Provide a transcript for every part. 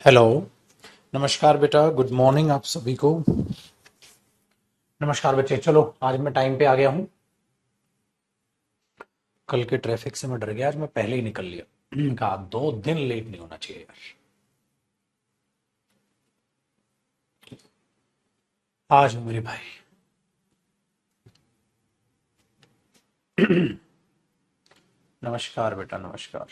Hello. नमस्कार बेटा, good morning आप सभी को। नमस्कार बच्चे, चलो आज मैं टाइम पे आ गया हूँ। कल के ट्रैफिक से मैं डर गया, आज मैं पहले ही निकल लिया। कहा 2 दिन लेट नहीं होना चाहिए यार। आज मेरे भाई। नमस्कार बेटा, नमस्कार।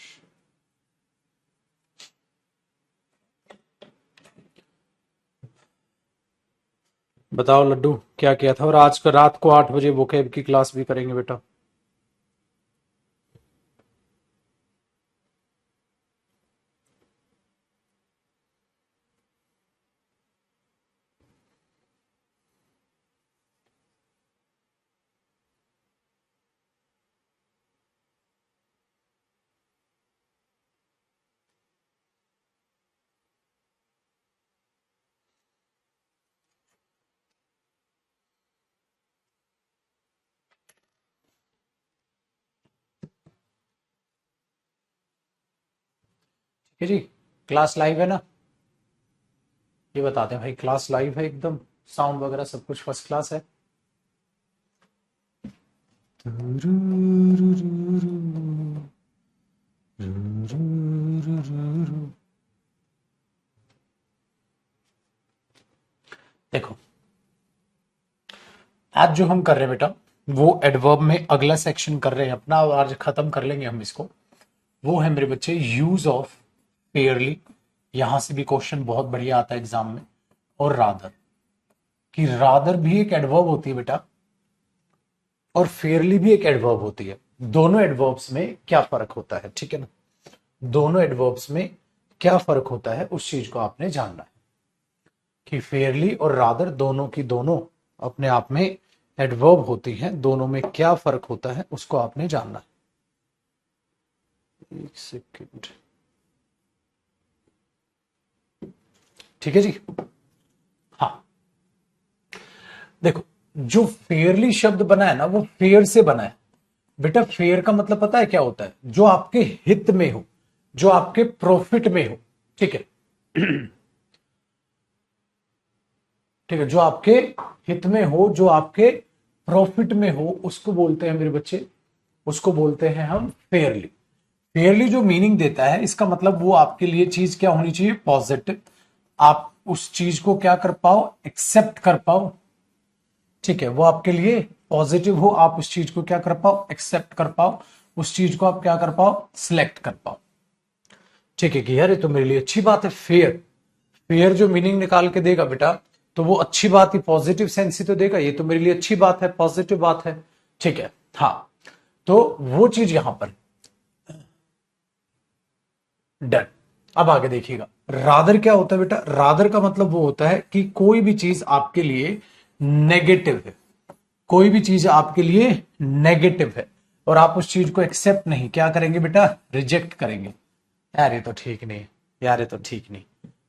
बताओ लड्डू, क्या किया था? और आज का रात को 8 बजे वोकेब की क्लास भी करेंगे बेटा। ठीक है जी। क्लास लाइव है ना? ये बताते हैं भाई, क्लास लाइव है एकदम। साउंड वगैरह सब कुछ फर्स्ट क्लास है। देखो, आज जो हम कर रहे हैं बेटा, वो एडवर्ब में अगला सेक्शन कर रहे हैं अपना, आज खत्म कर लेंगे हम इसको। वो है मेरे बच्चे यूज ऑफ फेयरली। यहां से भी क्वेश्चन बहुत बढ़िया आता है एग्जाम में। और रादर, कि रादर भी एक एडवर्ब होती है बेटा, और फेयरली भी एक एडवर्ब होती है। दोनों एडवर्ब्स में क्या फर्क होता है, ठीक है ना? दोनों एडवर्ब्स में क्या फर्क होता है उस चीज को आपने जानना है, कि फेयरली और रादर दोनों की दोनों अपने आप में एडवर्ब होती हैं। दोनों में क्या फर्क होता है उसको आपने जानना है। एक सेकेंड। ठीक है जी। हाँ, देखो, जो फेयरली शब्द बना है ना, वो फेयर से बना है बेटा। फेयर का मतलब पता है क्या होता है? जो आपके हित में हो, जो आपके प्रॉफिट में हो। ठीक है, ठीक है, जो आपके हित में हो, जो आपके प्रॉफिट में हो, उसको बोलते हैं मेरे बच्चे, उसको बोलते हैं हम फेयरली। फेयरली जो मीनिंग देता है, इसका मतलब वो आपके लिए चीज क्या होनी चाहिए? पॉजिटिव। आप उस चीज को क्या कर पाओ? एक्सेप्ट कर पाओ। ठीक है, वो आपके लिए पॉजिटिव हो, आप उस चीज को क्या कर पाओ? एक्सेप्ट कर पाओ। उस चीज को आप क्या कर पाओ? सिलेक्ट कर पाओ। ठीक है, कि यार ये तो मेरे लिए अच्छी बात है। फेयर, फेयर जो मीनिंग निकाल के देगा बेटा, तो वो अच्छी बात ही, पॉजिटिव सेंस ही तो देगा। ये तो मेरे लिए अच्छी बात है, पॉजिटिव बात है। ठीक है, हाँ। तो वो चीज यहां पर डन। अब आगे देखिएगा, रादर क्या होता है बेटा? रादर का मतलब वो होता है कि कोई भी चीज आपके लिए नेगेटिव है, कोई भी चीज आपके लिए नेगेटिव है, और आप उस चीज को एक्सेप्ट नहीं क्या करेंगे बेटा? रिजेक्ट करेंगे। यार ये तो ठीक नहीं, यार ये तो ठीक नहीं,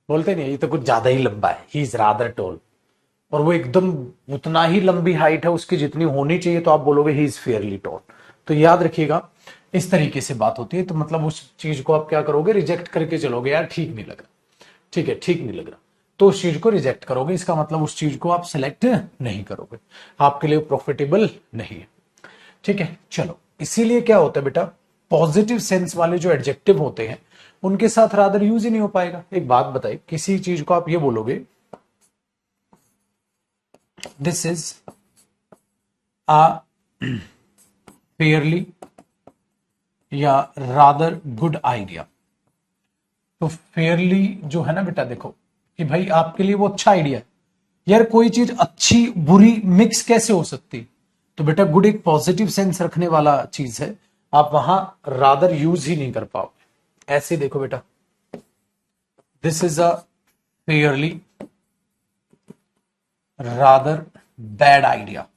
बोलते नहीं, ये तो कुछ ज्यादा ही लंबा है, ही इज रादर टोल। और वो एकदम उतना ही लंबी हाइट है उसकी जितनी होनी चाहिए, तो आप बोलोगे ही इज फेयरली टॉल। तो याद रखिएगा, इस तरीके से बात होती है। तो मतलब उस चीज को आप क्या करोगे? रिजेक्ट करके चलोगे, यार ठीक नहीं लग रहा। ठीक है, ठीक नहीं लग रहा, तो उस चीज को रिजेक्ट करोगे। इसका मतलब उस चीज को आप सिलेक्ट नहीं करोगे, आपके लिए प्रॉफिटेबल नहीं है। ठीक है, चलो, इसीलिए क्या होता है बेटा, पॉजिटिव सेंस वाले जो एडजेक्टिव होते हैं उनके साथ रादर यूज ही नहीं हो पाएगा। एक बात बताइए, किसी चीज को आप ये बोलोगे, दिस इज अ फेयरली या रादर गुड आइडिया। तो फेयरली जो है ना बेटा, देखो कि भाई आपके लिए वो अच्छा आइडिया है। यार कोई चीज अच्छी बुरी मिक्स कैसे हो सकती? तो बेटा गुड एक पॉजिटिव सेंस रखने वाला चीज है, आप वहां रादर यूज ही नहीं कर पाओगे। ऐसे देखो बेटा, this is a fairly rather bad idea.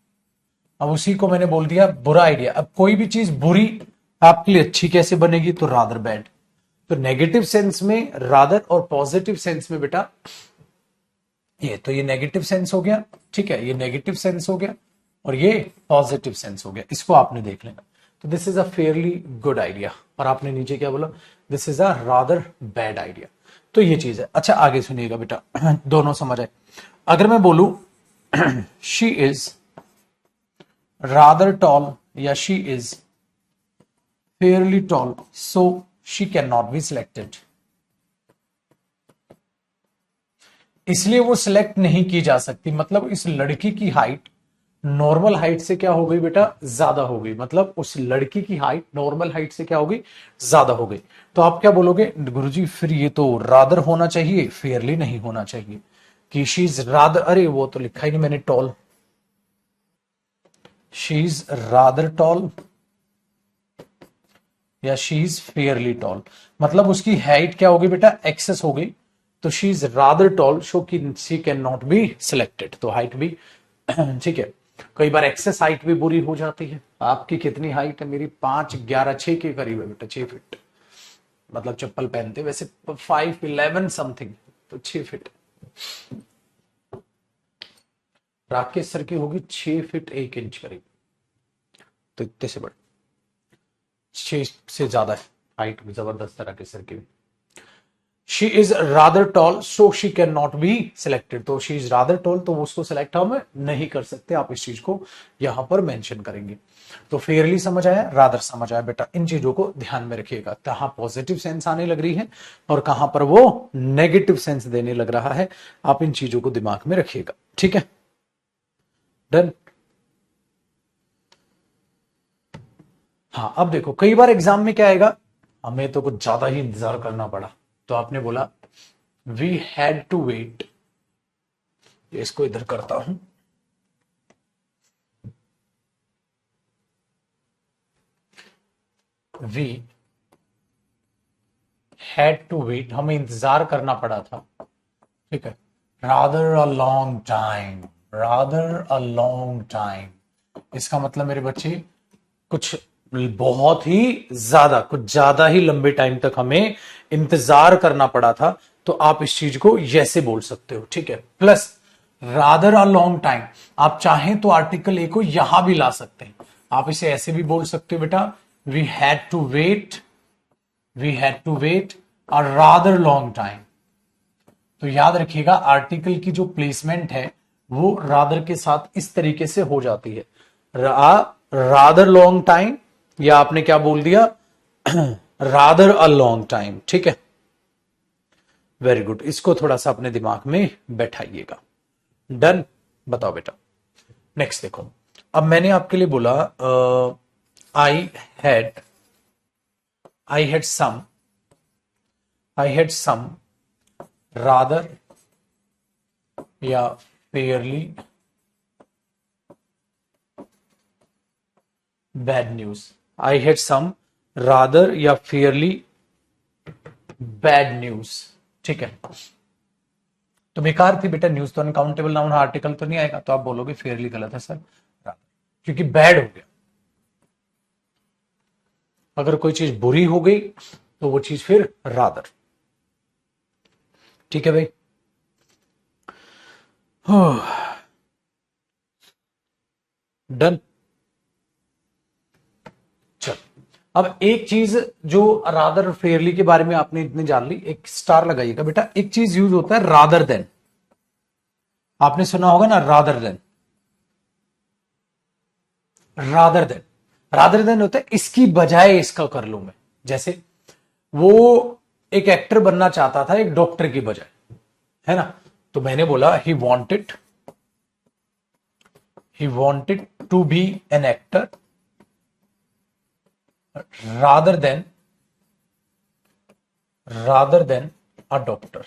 अब उसी को मैंने बोल दिया बुरा आइडिया। अब कोई भी चीज बुरी आपके लिए अच्छी कैसे बनेगी? तो रादर बैड। तो नेगेटिव सेंस में रादर, और पॉजिटिव सेंस में बेटा ये नेगेटिव सेंस हो गया। ठीक है, ये नेगेटिव सेंस हो गया, और ये पॉजिटिव सेंस हो गया। इसको आपने देख लेना। तो this is a fairly good idea, और आपने नीचे क्या बोला? This is a rather bad idea. तो ये चीज है। अच्छा आगे सुनिएगा बेटा, दोनों समझ आए। अगर मैं बोलूं शी इज रादर टॉल या she is fairly tall, so she can not be selected, इसलिए वो सिलेक्ट नहीं की जा सकती। मतलब इस लड़की की हाइट नॉर्मल हाइट से क्या हो गई बेटा, ज्यादा हो गई। मतलब उस लड़की की हाइट नॉर्मल हाइट से क्या हो गई, ज्यादा हो गई। तो आप क्या बोलोगे गुरुजी, फिर ये तो रादर होना चाहिए, फेयरली नहीं होना चाहिए। कि शी इज रादर, अरे वो तो लिखा ही नहीं मैंने tall, she is rather tall या शी इज फेयरली टॉल। मतलब उसकी हाइट क्या होगी बेटा, एक्सेस हो गई, तो she is rather tall, so की she can not be selected. तो हाइट भी ठीक है। कई बार एक्सेस हाइट भी बुरी हो जाती है। आपकी कितनी हाइट है, मेरी 5'11" 6 के करीब है बेटा, 6 फीट। मतलब चप्पल पहनते वैसे 5'11" समथिंग, तो 6 फीट। राकेश सर की होगी 6 फीट 1 इंच करीब, तो इतने से बड़े, 6 से ज्यादा है हाइट भी, जबरदस्त है राकेश सर की भी। She is rather tall so she can not be selected, तो शी इज रादर टॉल, तो उसको सिलेक्ट हम नहीं कर सकते। आप इस चीज को यहां पर मेंशन करेंगे। तो फेयरली समझ आया, रादर समझ आया बेटा। इन चीजों को ध्यान में रखिएगा, कहां पॉजिटिव सेंस आने लग रही है और कहां पर वो नेगेटिव सेंस देने लग रहा है। आप इन चीजों को दिमाग में रखिएगा, ठीक है। डन। हाँ अब देखो, कई बार एग्जाम में क्या आएगा, हमें तो कुछ ज्यादा ही इंतजार करना पड़ा, तो आपने बोला वी हैड टू वेट, इसको इधर करता हूं, वी हैड टू वेट, हमें इंतजार करना पड़ा था, ठीक है। Rather a long time, rather a long time, इसका मतलब मेरे बच्चे कुछ बहुत ही ज्यादा, कुछ ज्यादा ही लंबे टाइम तक हमें इंतजार करना पड़ा था। तो आप इस चीज को जैसे बोल सकते हो, ठीक है। Plus rather a long time, आप चाहें तो आर्टिकल ए को यहां भी ला सकते हैं। आप इसे ऐसे भी बोल सकते हो बेटा, we had to wait, we had to wait a rather long time. तो याद रखिएगा आर्टिकल की जो प्लेसमेंट है वो रादर के साथ इस तरीके से हो जाती है, रादर लॉन्ग टाइम, या आपने क्या बोल दिया रादर अ लॉन्ग टाइम, ठीक है। वेरी गुड, इसको थोड़ा सा अपने दिमाग में बैठाइएगा। डन। बताओ बेटा, नेक्स्ट देखो। अब मैंने आपके लिए बोला I had, I had some, I had some rather या fairly bad news, I had some rather या फेयरली बैड न्यूज, ठीक है। तो बेकार थी बेटा, न्यूज तो अनकाउंटेबल नाउन, आर्टिकल तो नहीं आएगा, तो आप बोलोगे फेयरली गलत है सर, रादर, क्योंकि बैड हो गया। अगर कोई चीज बुरी हो गई तो वो चीज फिर रादर, ठीक है भाई। डन। चल, अब एक चीज जो रादर फेयरली के बारे में आपने इतनी जान ली, एक स्टार लगाइएगा बेटा। एक चीज यूज होता है रादर देन, आपने सुना होगा ना rather than, rather than, rather than होता है इसकी बजाय इसका कर लूं मैं। जैसे वो एक एक्टर बनना चाहता था एक डॉक्टर की बजाय, है ना, तो मैंने बोला he wanted to be an actor rather than a doctor.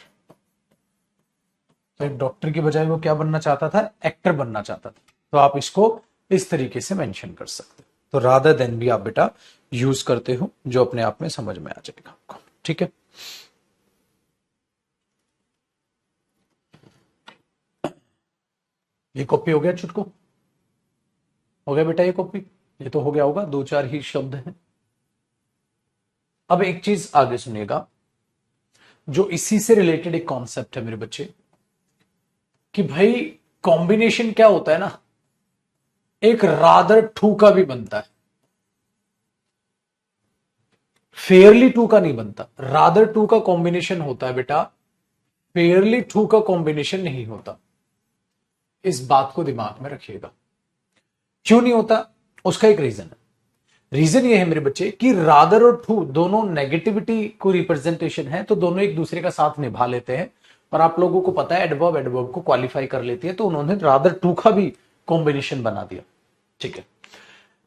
तो एक डॉक्टर की बजाय वो क्या बनना चाहता था, एक्टर बनना चाहता था। तो आप इसको इस तरीके से मेंशन कर सकते हो। तो रादर देन भी आप बेटा यूज करते हो, जो अपने आप में समझ में आ जाएगा आपको, ठीक है। ये कॉपी हो गया छुटको, हो गया बेटा ये कॉपी, ये तो हो गया होगा, 2-4 ही शब्द हैं। अब एक चीज आगे सुनिएगा, जो इसी से रिलेटेड एक कॉन्सेप्ट है मेरे बच्चे, कि भाई कॉम्बिनेशन क्या होता है ना, एक रादर टू का भी बनता है, फेयरली टू का नहीं बनता। रादर टू का कॉम्बिनेशन होता है बेटा फेयरली टू का कॉम्बिनेशन नहीं होता। इस बात को दिमाग में रखिएगा। क्यों नहीं होता, उसका एक रीजन है। रीजन ये है मेरे बच्चे कि रादर और टू दोनों नेगेटिविटी को रिप्रेजेंटेशन है, तो दोनों एक दूसरे का साथ निभा लेते हैं। पर आप लोगों को पता है एडवर्ब एडवर्ब को क्वालिफाई कर लेती है, तो उन्होंने रादर टू का भी कॉम्बिनेशन बना दिया। ठीक है,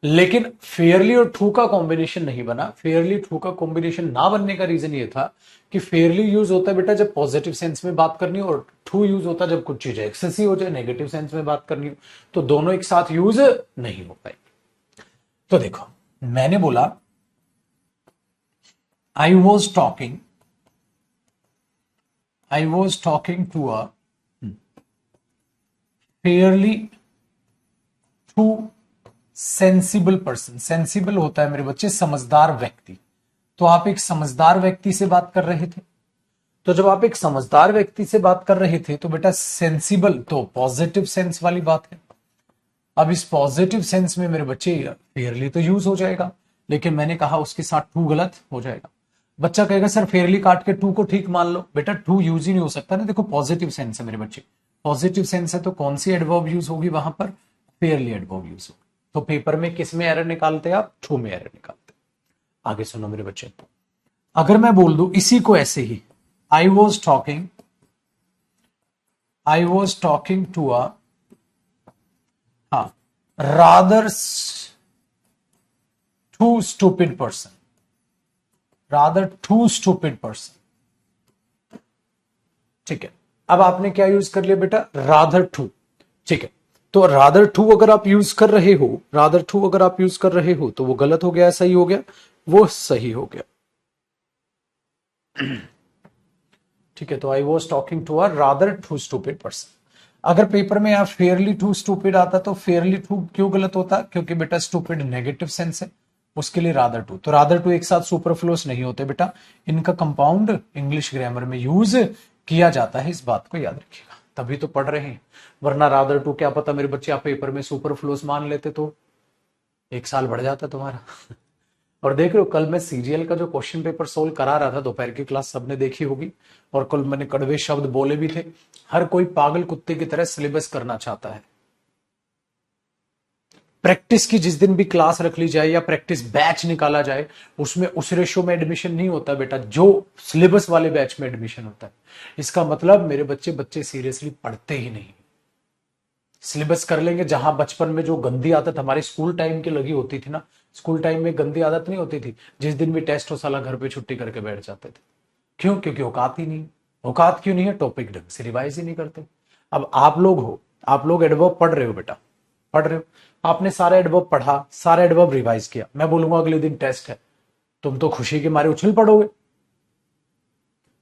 लेकिन फेयरली और टू का कॉम्बिनेशन नहीं बना। फेयरली टू का कॉम्बिनेशन ना बनने का रीजन ये था कि फेयरली यूज होता है बेटा जब पॉजिटिव सेंस में बात करनी हो, और टू यूज होता है जब कुछ चीजें एक्सेसिव हो जाए, नेगेटिव सेंस में बात करनी हो, तो दोनों एक साथ यूज नहीं हो पाए। तो देखो, मैंने बोला I was talking to a fairly too sensible person. Sensible होता है मेरे बच्चे समझदार व्यक्ति। तो आप एक समझदार व्यक्ति से बात कर रहे थे। तो जब आप एक समझदार व्यक्ति से बात कर रहे थे तो बेटा सेंसिबल तो पॉजिटिव सेंस वाली बात है। अब इस पॉजिटिव सेंस में मेरे बच्चे फेयरली तो यूज हो जाएगा, लेकिन मैंने कहा उसके साथ टू गलत हो जाएगा। बच्चा कहेगा सर फेयरली काट के टू को ठीक मान लो। बेटा टू यूज ही नहीं हो सकता ना, देखो पॉजिटिव सेंस है मेरे बच्चे, पॉजिटिव सेंस है तो कौन सी एडवर्ब यूज होगी वहां पर, फेयरली एडवर्ब यूज होगी। तो पेपर में किस में एरर निकालते हैं आप, टू में एरर निकालते हैं। आगे सुनो मेरे बच्चे, अगर मैं बोल दूं इसी को ऐसे ही, I was talking to a rather too stupid person, ठीक है। अब आपने क्या यूज कर लिया बेटा, रादर टू। ठीक है, तो रादर टू अगर आप यूज कर रहे हो, तो वो गलत हो गया, सही हो गया, वो सही हो गया। ठीक है, तो I was talking to a rather too stupid person. अगर पेपर में आप फेयरली टू स्टूपिड आता तो फेयरली टू क्यों गलत होता, क्योंकि बेटा स्टूपिड नेगेटिव सेंस है, उसके लिए रादर टू। तो रादर टू एक साथ सुपरफ्लूअस नहीं होते बेटा, इनका कंपाउंड इंग्लिश ग्रामर में यूज किया जाता है, इस बात को याद रखिएगा। तभी तो पढ़ रहे हैं, वरना रादर टू क्या पता मेरे बच्चे आप पेपर में सुपरफ्लूअस मान लेते तो एक साल बढ़ जाता तुम्हारा। और देख रहे हो, कल मैं सीजीएल का जो क्वेश्चन पेपर सोल्व करा रहा था, दोपहर की क्लास सबने देखी होगी, और कल मैंने कड़वे शब्द बोले भी थे। हर कोई पागल कुत्ते की तरह सिलेबस करना चाहता है। प्रैक्टिस की जिस दिन भी क्लास रख ली जाए या प्रैक्टिस बैच निकाला जाए, उसमें उस रेशो में एडमिशन नहीं होता बेटा जो सिलेबस वाले बैच में एडमिशन होता है। इसका मतलब मेरे बच्चे सीरियसली पढ़ते ही नहीं। सिलेबस कर लेंगे, जहां बचपन में जो गंदी आदत हमारे स्कूल टाइम की लगी होती थी ना, स्कूल टाइम में गंदी आदत नहीं होती थी, जिस दिन भी टेस्ट हो साला घर पे छुट्टी करके बैठ जाते थे। क्यों, क्योंकि औकात ही नहीं। औकात क्यों नहीं है, टॉपिक ढंग से रिवाइज ही नहीं करते। अब आप लोग हो, आप लोग एडवर्ब पढ़ रहे हो बेटा, पढ़ रहे हो, आपने सारा एडवर्ब पढ़ा, सारा एडवर्ब रिवाइज किया, मैं बोलूंगा अगले दिन टेस्ट है, तुम तो खुशी के मारे उछल पड़ोगे।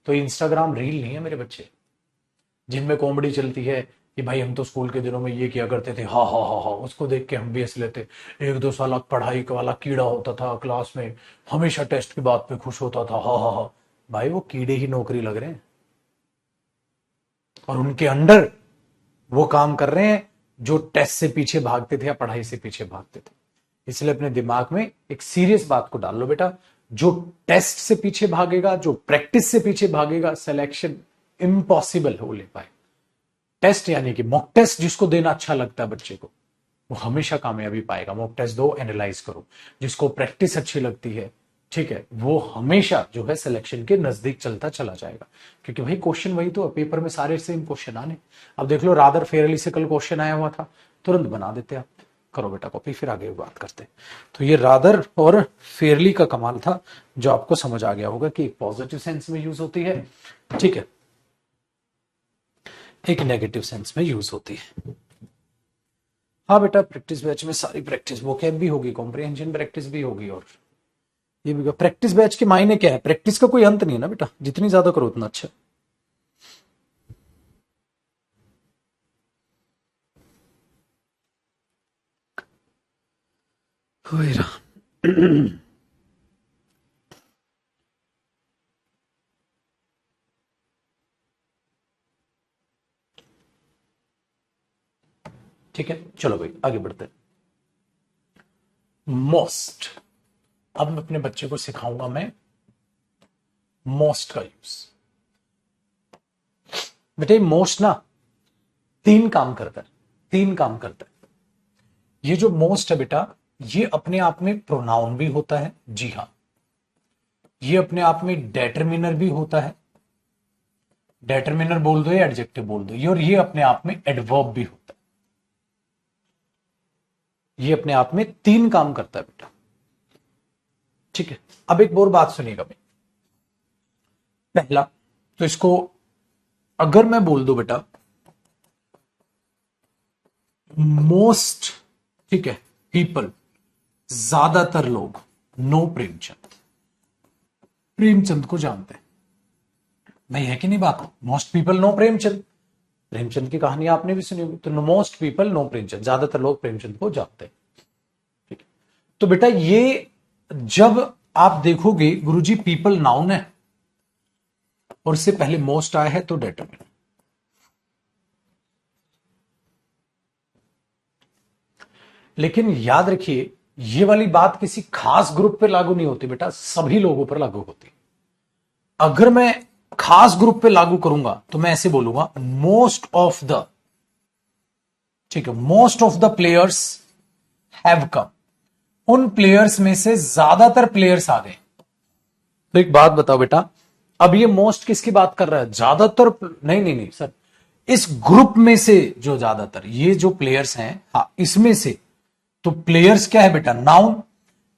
तो इंस्टाग्राम रील नहीं है मेरे बच्चे जिनमें कॉमेडी चलती है कि भाई हम तो स्कूल के दिनों में ये किया करते थे, हा हा हा हा, उसको देख के हम भी हंस लेते। एक दो साल पढ़ाई वाला कीड़ा होता था क्लास में, हमेशा टेस्ट की बात पे खुश होता था, हा हा हा। भाई वो कीड़े ही नौकरी लग रहे हैं, और उनके अंडर वो काम कर रहे हैं जो टेस्ट से पीछे भागते थे या पढ़ाई से पीछे भागते थे। इसलिए अपने दिमाग में एक सीरियस बात को डाल लो बेटा, जो टेस्ट से पीछे भागेगा, जो प्रैक्टिस से पीछे भागेगा, सिलेक्शन इम्पॉसिबल हो ले पाए। टेस्ट यानी कि मॉक टेस्ट जिसको देना अच्छा लगता है बच्चे को, वो हमेशा कामयाबी पाएगा। मॉक टेस्ट दो, एनालाइज करो। जिसको प्रैक्टिस अच्छी लगती है, ठीक है, वो हमेशा जो है सिलेक्शन के नजदीक चलता चला जाएगा, क्योंकि भाई क्वेश्चन वही तो, पेपर में सारे सेम क्वेश्चन आने। अब देख लो, रादर फेयरली से कल क्वेश्चन आया हुआ था, तुरंत बना देते आप। करो बेटा कॉपी, फिर आगे बात करते हैं। तो ये रादर और फेयरली का कमाल था, जो आपको समझ आ गया होगा कि एक पॉजिटिव सेंस में यूज होती है, ठीक है, एक नेगेटिव सेंस में यूज होती है। हाँ बेटा, प्रैक्टिस बैच में सारी प्रैक्टिस, वोकैब भी होगी, कॉम्प्रिहेंशन प्रैक्टिस भी होगी, और ये भी। प्रैक्टिस बैच के मायने क्या है, प्रैक्टिस का कोई अंत नहीं है ना बेटा, जितनी ज्यादा करो उतना अच्छा। ठीक है, चलो भाई आगे बढ़ते हैं। मोस्ट, अब मैं अपने बच्चे को सिखाऊंगा मैं मोस्ट का यूज। बेटे मोस्ट ना तीन काम करता है, तीन काम करता है। ये जो मोस्ट है बेटा, ये अपने आप में प्रोनाउन भी होता है, जी हां, ये अपने आप में डेटरमिनर भी होता है, डेटरमिनर बोल दो या एडजेक्टिव बोल दो, ये और ये अपने आप में एडवर्ब भी होता है। ये अपने आप में तीन काम करता है बेटा, ठीक है। अब एक और बात सुनिएगा भाई, पहला तो इसको अगर मैं बोल दू बेटा मोस्ट, ठीक है, पीपल, ज्यादातर लोग नो प्रेमचंद, प्रेमचंद को जानते हैं भाई, है कि नहीं बात? Most people know Premchand, Premchand की कहानी आपने भी सुनी होगी, तो मोस्ट पीपल नो प्रेमचंद, ज्यादातर लोग प्रेमचंद को जानते हैं, ठीक है। तो बेटा ये जब आप देखोगे गुरुजी पीपल नाउन है और इससे पहले मोस्ट आया है तो डेटरमिनर। लेकिन याद रखिए ये वाली बात किसी खास ग्रुप पे लागू नहीं होती बेटा, सभी लोगों पर लागू होती। अगर मैं खास ग्रुप पे लागू करूंगा तो मैं ऐसे बोलूंगा मोस्ट ऑफ द, ठीक है, most of the players have come, उन प्लेयर्स में से ज्यादातर प्लेयर्स आ गए। तो एक बात बताओ बेटा, अब ये मोस्ट किसकी बात कर रहा है? ज्यादातर नहीं नहीं नहीं सर, इस ग्रुप में से जो ज्यादातर, ये जो प्लेयर्स हैं, हाँ इसमें से, तो प्लेयर्स क्या है बेटा? नाउन,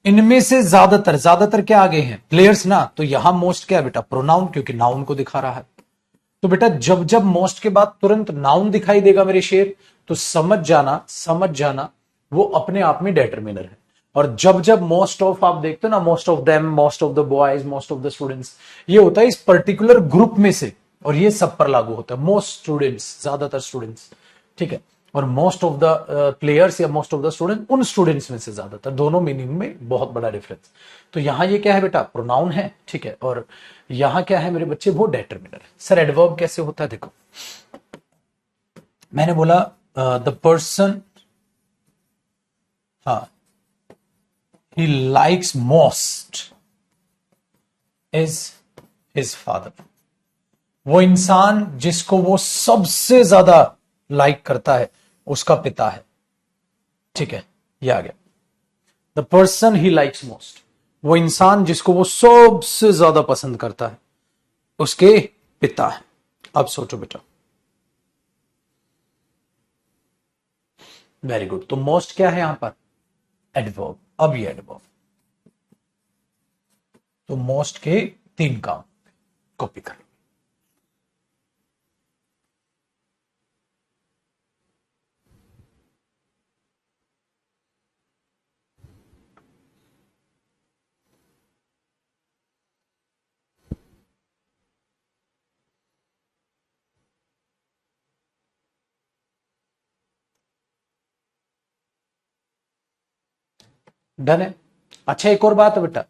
इनमें से ज्यादातर, ज्यादातर क्या आ गए हैं? प्लेयर्स ना, तो यहां मोस्ट क्या है बेटा? प्रोनाउन, क्योंकि नाउन को दिखा रहा है। तो बेटा जब जब मोस्ट के बाद तुरंत नाउन दिखाई देगा मेरे शेर, तो समझ जाना, समझ जाना वो अपने आप में डेटरमिनर है। और जब जब मोस्ट ऑफ आप देखते हो ना, most of them, most of the boys, most of the students, ये होता है इस पर्टिकुलर ग्रुप में से, और ये सब पर लागू होता है। मोस्ट स्टूडेंट्स, ज्यादातर स्टूडेंट्स, ठीक है, और मोस्ट ऑफ द प्लेयर्स या मोस्ट ऑफ द स्टूडेंट, उन स्टूडेंट्स में से ज्यादातर, दोनों मीनिंग में बहुत बड़ा डिफरेंस। तो यहां ये क्या है बेटा? प्रोनाउन है, ठीक है, और यहां क्या है मेरे बच्चे? वो डेटरमिनर है। सर एडवर्ब कैसे होता है? देखो मैंने बोला द पर्सन, हाँ, he likes most is his father, वो इंसान जिसको वो सबसे ज्यादा लाइक करता है उसका पिता है, ठीक है, ये आ गया। The person he likes most, वो इंसान जिसको वो सबसे ज्यादा पसंद करता है उसके पिता है। अब सोचो बेटा, वेरी गुड। तो मोस्ट क्या है यहां पर? एडवर्ब। अब ये एडवर्ब, तो मोस्ट के तीन काम, कॉपी कर लो। डन है। अच्छा एक और बात है बेटा,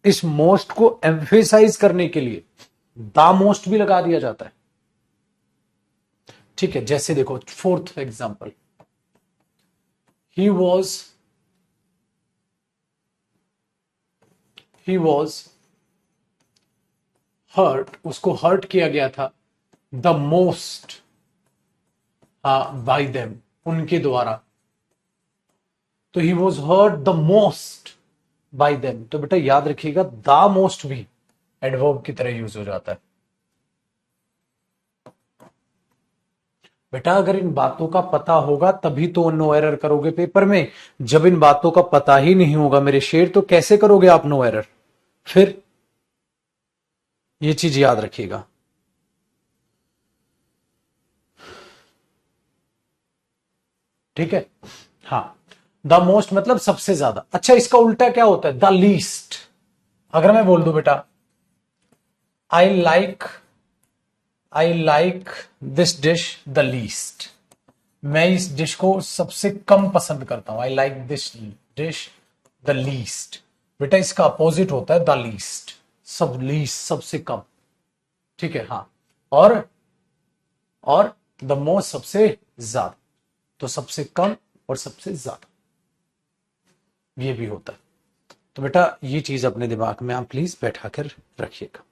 इस मोस्ट को एम्फेसाइज करने के लिए द मोस्ट भी लगा दिया जाता है, ठीक है। जैसे देखो fourth example, he was hurt, उसको हर्ट किया गया था, द मोस्ट, बाय देम, उनके द्वारा। तो he was hurt the most by them. तो बेटा याद रखिएगा द मोस्ट भी एडवर्ब की तरह यूज हो जाता है। बेटा अगर इन बातों का पता होगा तभी तो नो एरर करोगे पेपर में। जब इन बातों का पता ही नहीं होगा मेरे शेर, तो कैसे करोगे आप नो एरर? फिर ये चीज याद रखिएगा। ठीक है, हाँ, द मोस्ट मतलब सबसे ज्यादा। अच्छा इसका उल्टा क्या होता है? The least. अगर मैं बोल दूं बेटा I like this dish the least, मैं इस डिश को सबसे कम पसंद करता हूं, I like this dish the least. बेटा इसका अपोजिट होता है द लीस्ट, सब लीस्ट सबसे कम, ठीक है, हाँ। और द मोस्ट सबसे ज्यादा, तो सबसे कम और सबसे ज्यादा, ये भी होता है। तो बेटा ये चीज अपने दिमाग में आप प्लीज बैठा कर रखिएगा।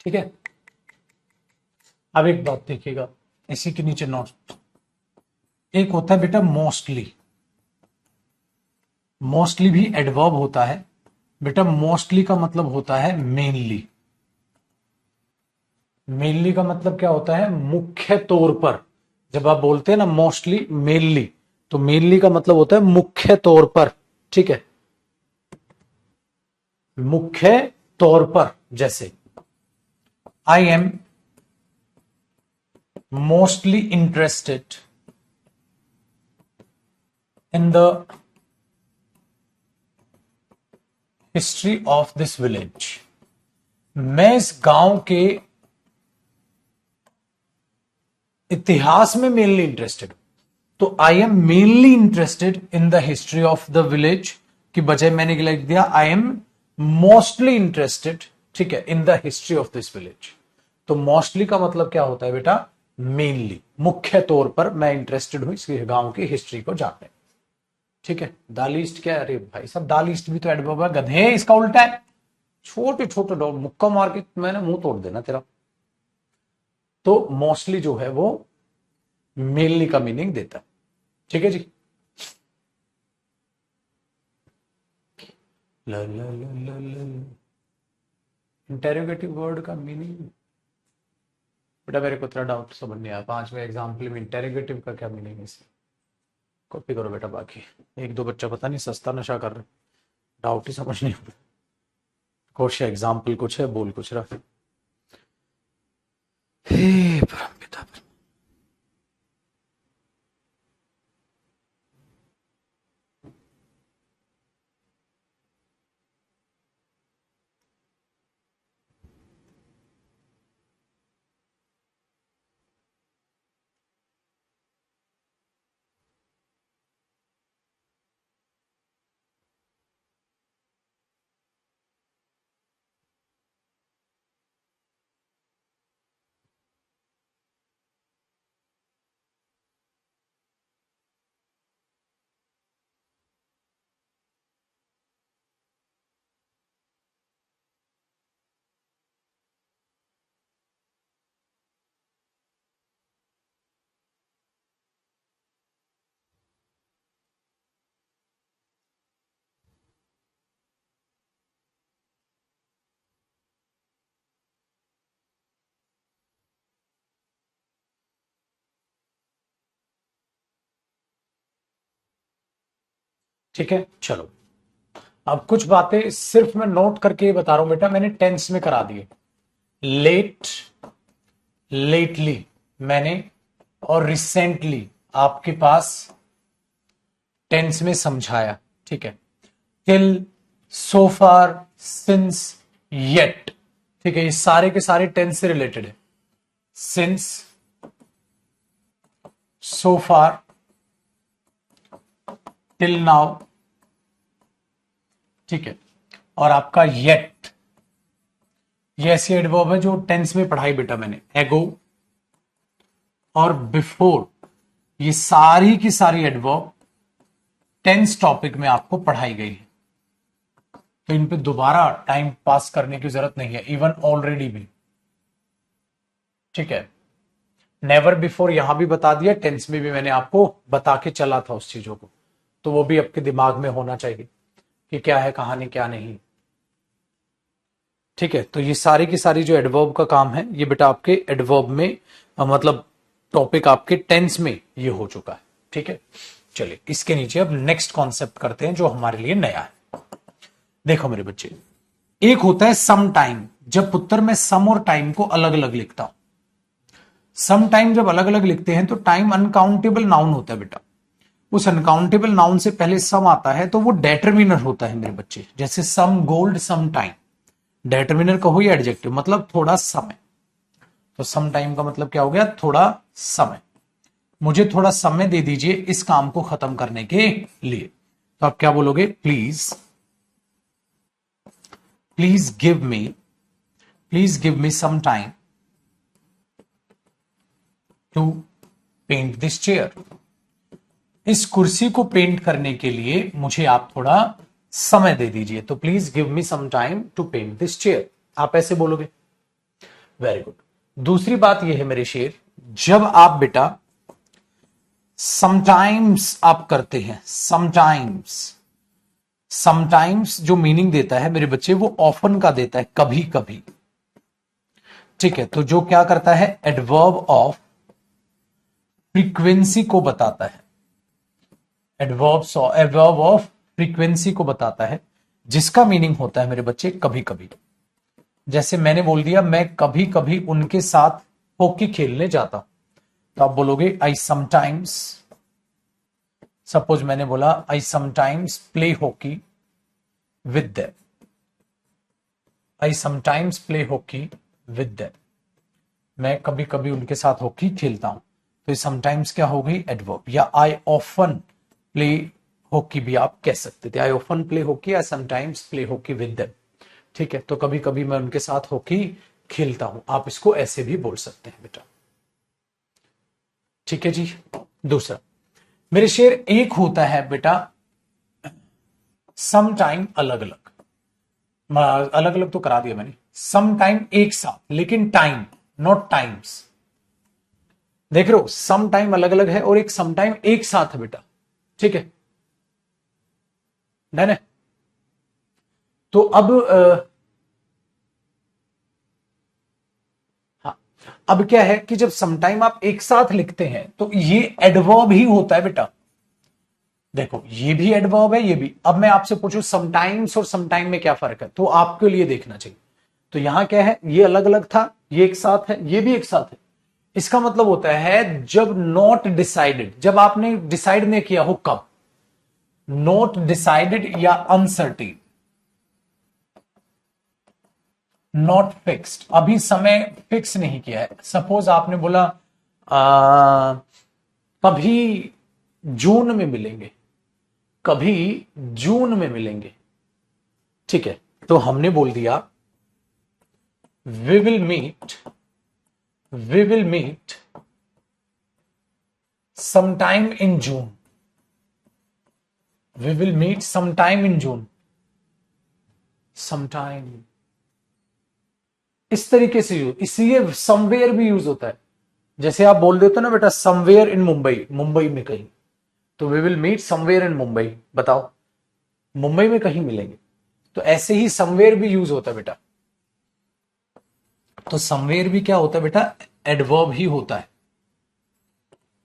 ठीक है। अब एक बात देखिएगा, इसी के नीचे नोट, एक होता है बेटा मोस्टली। मोस्टली भी एडवर्ब होता है बेटा। मोस्टली का मतलब होता है मेनली। मेनली का मतलब क्या होता है? मुख्य तौर पर। जब आप बोलते हैं ना मोस्टली मेनली, तो मेनली का मतलब होता है मुख्य तौर पर। ठीक है, मुख्य तौर पर। जैसे I am mostly interested in the history of this village. मैं इस गांव के इतिहास में मेनली इंटरेस्टेड हूं। तो I am mainly interested in the history of the village की बजाय मैंने लिख दिया आई एम मोस्टली इंटरेस्टेड, ठीक है, in the history of this village. तो मोस्टली का मतलब क्या होता है बेटा? मेनली, मुख्य तौर पर मैं इंटरेस्टेड हूं इस गांव की हिस्ट्री को जानने। ठीक है। दालिस्ट क्या है? अरे भाई साहब, दालिस्ट भी तो एडवर्ब है गधे, इसका उल्टा है। छोटे छोटे डॉट मुक्का मार के मैंने मुंह तोड़ देना तेरा। तो मोस्टली जो है वो मेनली का मीनिंग देता है। ठीक है जी। इंटेरोगेटिव वर्ड का मीनिंग बेटा मेरे को इतना डाउट समझ नहीं आया। 5वें एग्जाम्पल में इंटेरोगेटिव का क्या मीनिंग है? इसे कॉपी करो बेटा। बाकी एक दो बच्चा पता नहीं सस्ता नशा कर रहे, डाउट ही समझ नहीं। कुछ एग्जाम्पल कुछ है, बोल कुछ रहा। हे परमपिता। ठीक है, चलो अब कुछ बातें सिर्फ मैं नोट करके बता रहा हूं बेटा, मैंने टेंस में करा दिए। लेट, लेटली मैंने, और रिसेंटली आपके पास टेंस में समझाया। ठीक है। टिल, सो फार, सिंस, येट। ठीक है, ये सारे के सारे टेंस से रिलेटेड है। सिंस, सो फार, टिल नाउ। ठीक है। और आपका येट, ये ऐसी एडवर्ब है जो टेंस में पढ़ाई बेटा मैंने। एगो और बिफोर, ये सारी की सारी एडवर्ब टेंस टॉपिक में आपको पढ़ाई गई है, तो इन पे दोबारा टाइम पास करने की जरूरत नहीं है, इवन ऑलरेडी भी। ठीक है। नेवर बिफोर यहां भी बता दिया, टेंस में भी मैंने आपको बता के चला था उस चीजों को, तो वो भी आपके दिमाग में होना चाहिए कि क्या है कहानी क्या नहीं। ठीक है। तो ये सारी की सारी जो एडवर्ब का काम है ये बेटा आपके एडवर्ब में मतलब टॉपिक आपके टेंस में ये हो चुका है। ठीक है। चलिए इसके नीचे अब नेक्स्ट कॉन्सेप्ट करते हैं जो हमारे लिए नया है। देखो मेरे बच्चे, एक होता है सम टाइम। जब पुत्र मैं सम और टाइम को अलग अलग लिखता हूं, सम टाइम जब अलग अलग लिखते हैं तो टाइम अनकाउंटेबल नाउन होता है बेटा। उस अनकाउंटेबल नाउन से पहले सम आता है तो वो डेटरमिनर होता है मेरे बच्चे। जैसे सम गोल्ड, सम टाइम। डेटरमिनर कहो या एडजेक्टिव, मतलब थोड़ा समय। तो सम टाइम का मतलब क्या हो गया? थोड़ा समय। मुझे थोड़ा समय दे दीजिए इस काम को खत्म करने के लिए। तो आप क्या बोलोगे? Please, please give me, please give me some time to paint this chair. इस कुर्सी को पेंट करने के लिए मुझे आप थोड़ा समय दे दीजिए। तो please give me some time to paint this chair, आप ऐसे बोलोगे। Very good. दूसरी बात यह है मेरे शेर, जब आप बेटा समटाइम्स आप करते हैं, समटाइम्स जो मीनिंग देता है मेरे बच्चे वो ऑफन का देता है, कभी कभी। ठीक है, तो जो क्या करता है, एडवर्ब ऑफ फ्रीक्वेंसी को बताता है, एडवर्ब ऑफ फ्रीक्वेंसी को बताता है, जिसका मीनिंग होता है मेरे बच्चे कभी कभी। जैसे मैंने बोल दिया मैं कभी कभी उनके साथ हॉकी खेलने जाता हूं, तो आप बोलोगे आई समटाइम्स, सपोज मैंने बोला I sometimes play hockey with them, I sometimes play hockey with them, मैं कभी कभी उनके साथ हॉकी खेलता हूं, तो समटाइम्स क्या हो गई, एडवर्ब। या आई ऑफन प्ले हॉकी भी आप कह सकते थे, I often play hockey, I sometimes play hockey with them. ठीक है, तो कभी कभी मैं उनके साथ हॉकी खेलता हूं, आप इसको ऐसे भी बोल सकते हैं बेटा। ठीक है जी। दूसरा मेरे शेर, एक होता है बेटा सम टाइम अलग अलग, अलग अलग तो करा दिया मैंने, सम टाइम एक साथ, लेकिन टाइम नॉट टाइम्स। देख रहे हो, सम टाइम अलग अलग है और एक सम टाइम एक साथ है बेटा। ठीक है, डन है। तो अब हाँ, अब क्या है कि जब समटाइम आप एक साथ लिखते हैं तो ये एडवर्ब ही होता है बेटा। देखो ये भी एडवर्ब है, ये भी। अब मैं आपसे पूछूं समटाइम्स और समटाइम में क्या फर्क है, तो आपके लिए देखना चाहिए। तो यहां क्या है, ये अलग अलग था, ये एक साथ है, ये भी एक साथ है। इसका मतलब होता है जब नॉट डिसाइडेड, जब आपने डिसाइड नहीं किया हो, कब, नॉट डिसाइडेड या अनसर्टेन, नॉट फिक्स्ड, अभी समय फिक्स नहीं किया है। सपोज आपने बोला कभी जून में मिलेंगे, कभी जून में मिलेंगे। ठीक है, तो हमने बोल दिया we will meet sometime in June, we will meet sometime in June, sometime इस तरीके से यूज, इसलिए समवेयर भी यूज होता है। जैसे आप बोल देते हो ना बेटा समवेयर इन मुंबई, मुंबई में कहीं, तो we will meet somewhere in Mumbai, बताओ मुंबई में कहीं मिलेंगे। तो ऐसे ही समवेयर भी यूज होता है बेटा। तो समवेयर भी क्या होता है बेटा, एडवर्ब ही होता है।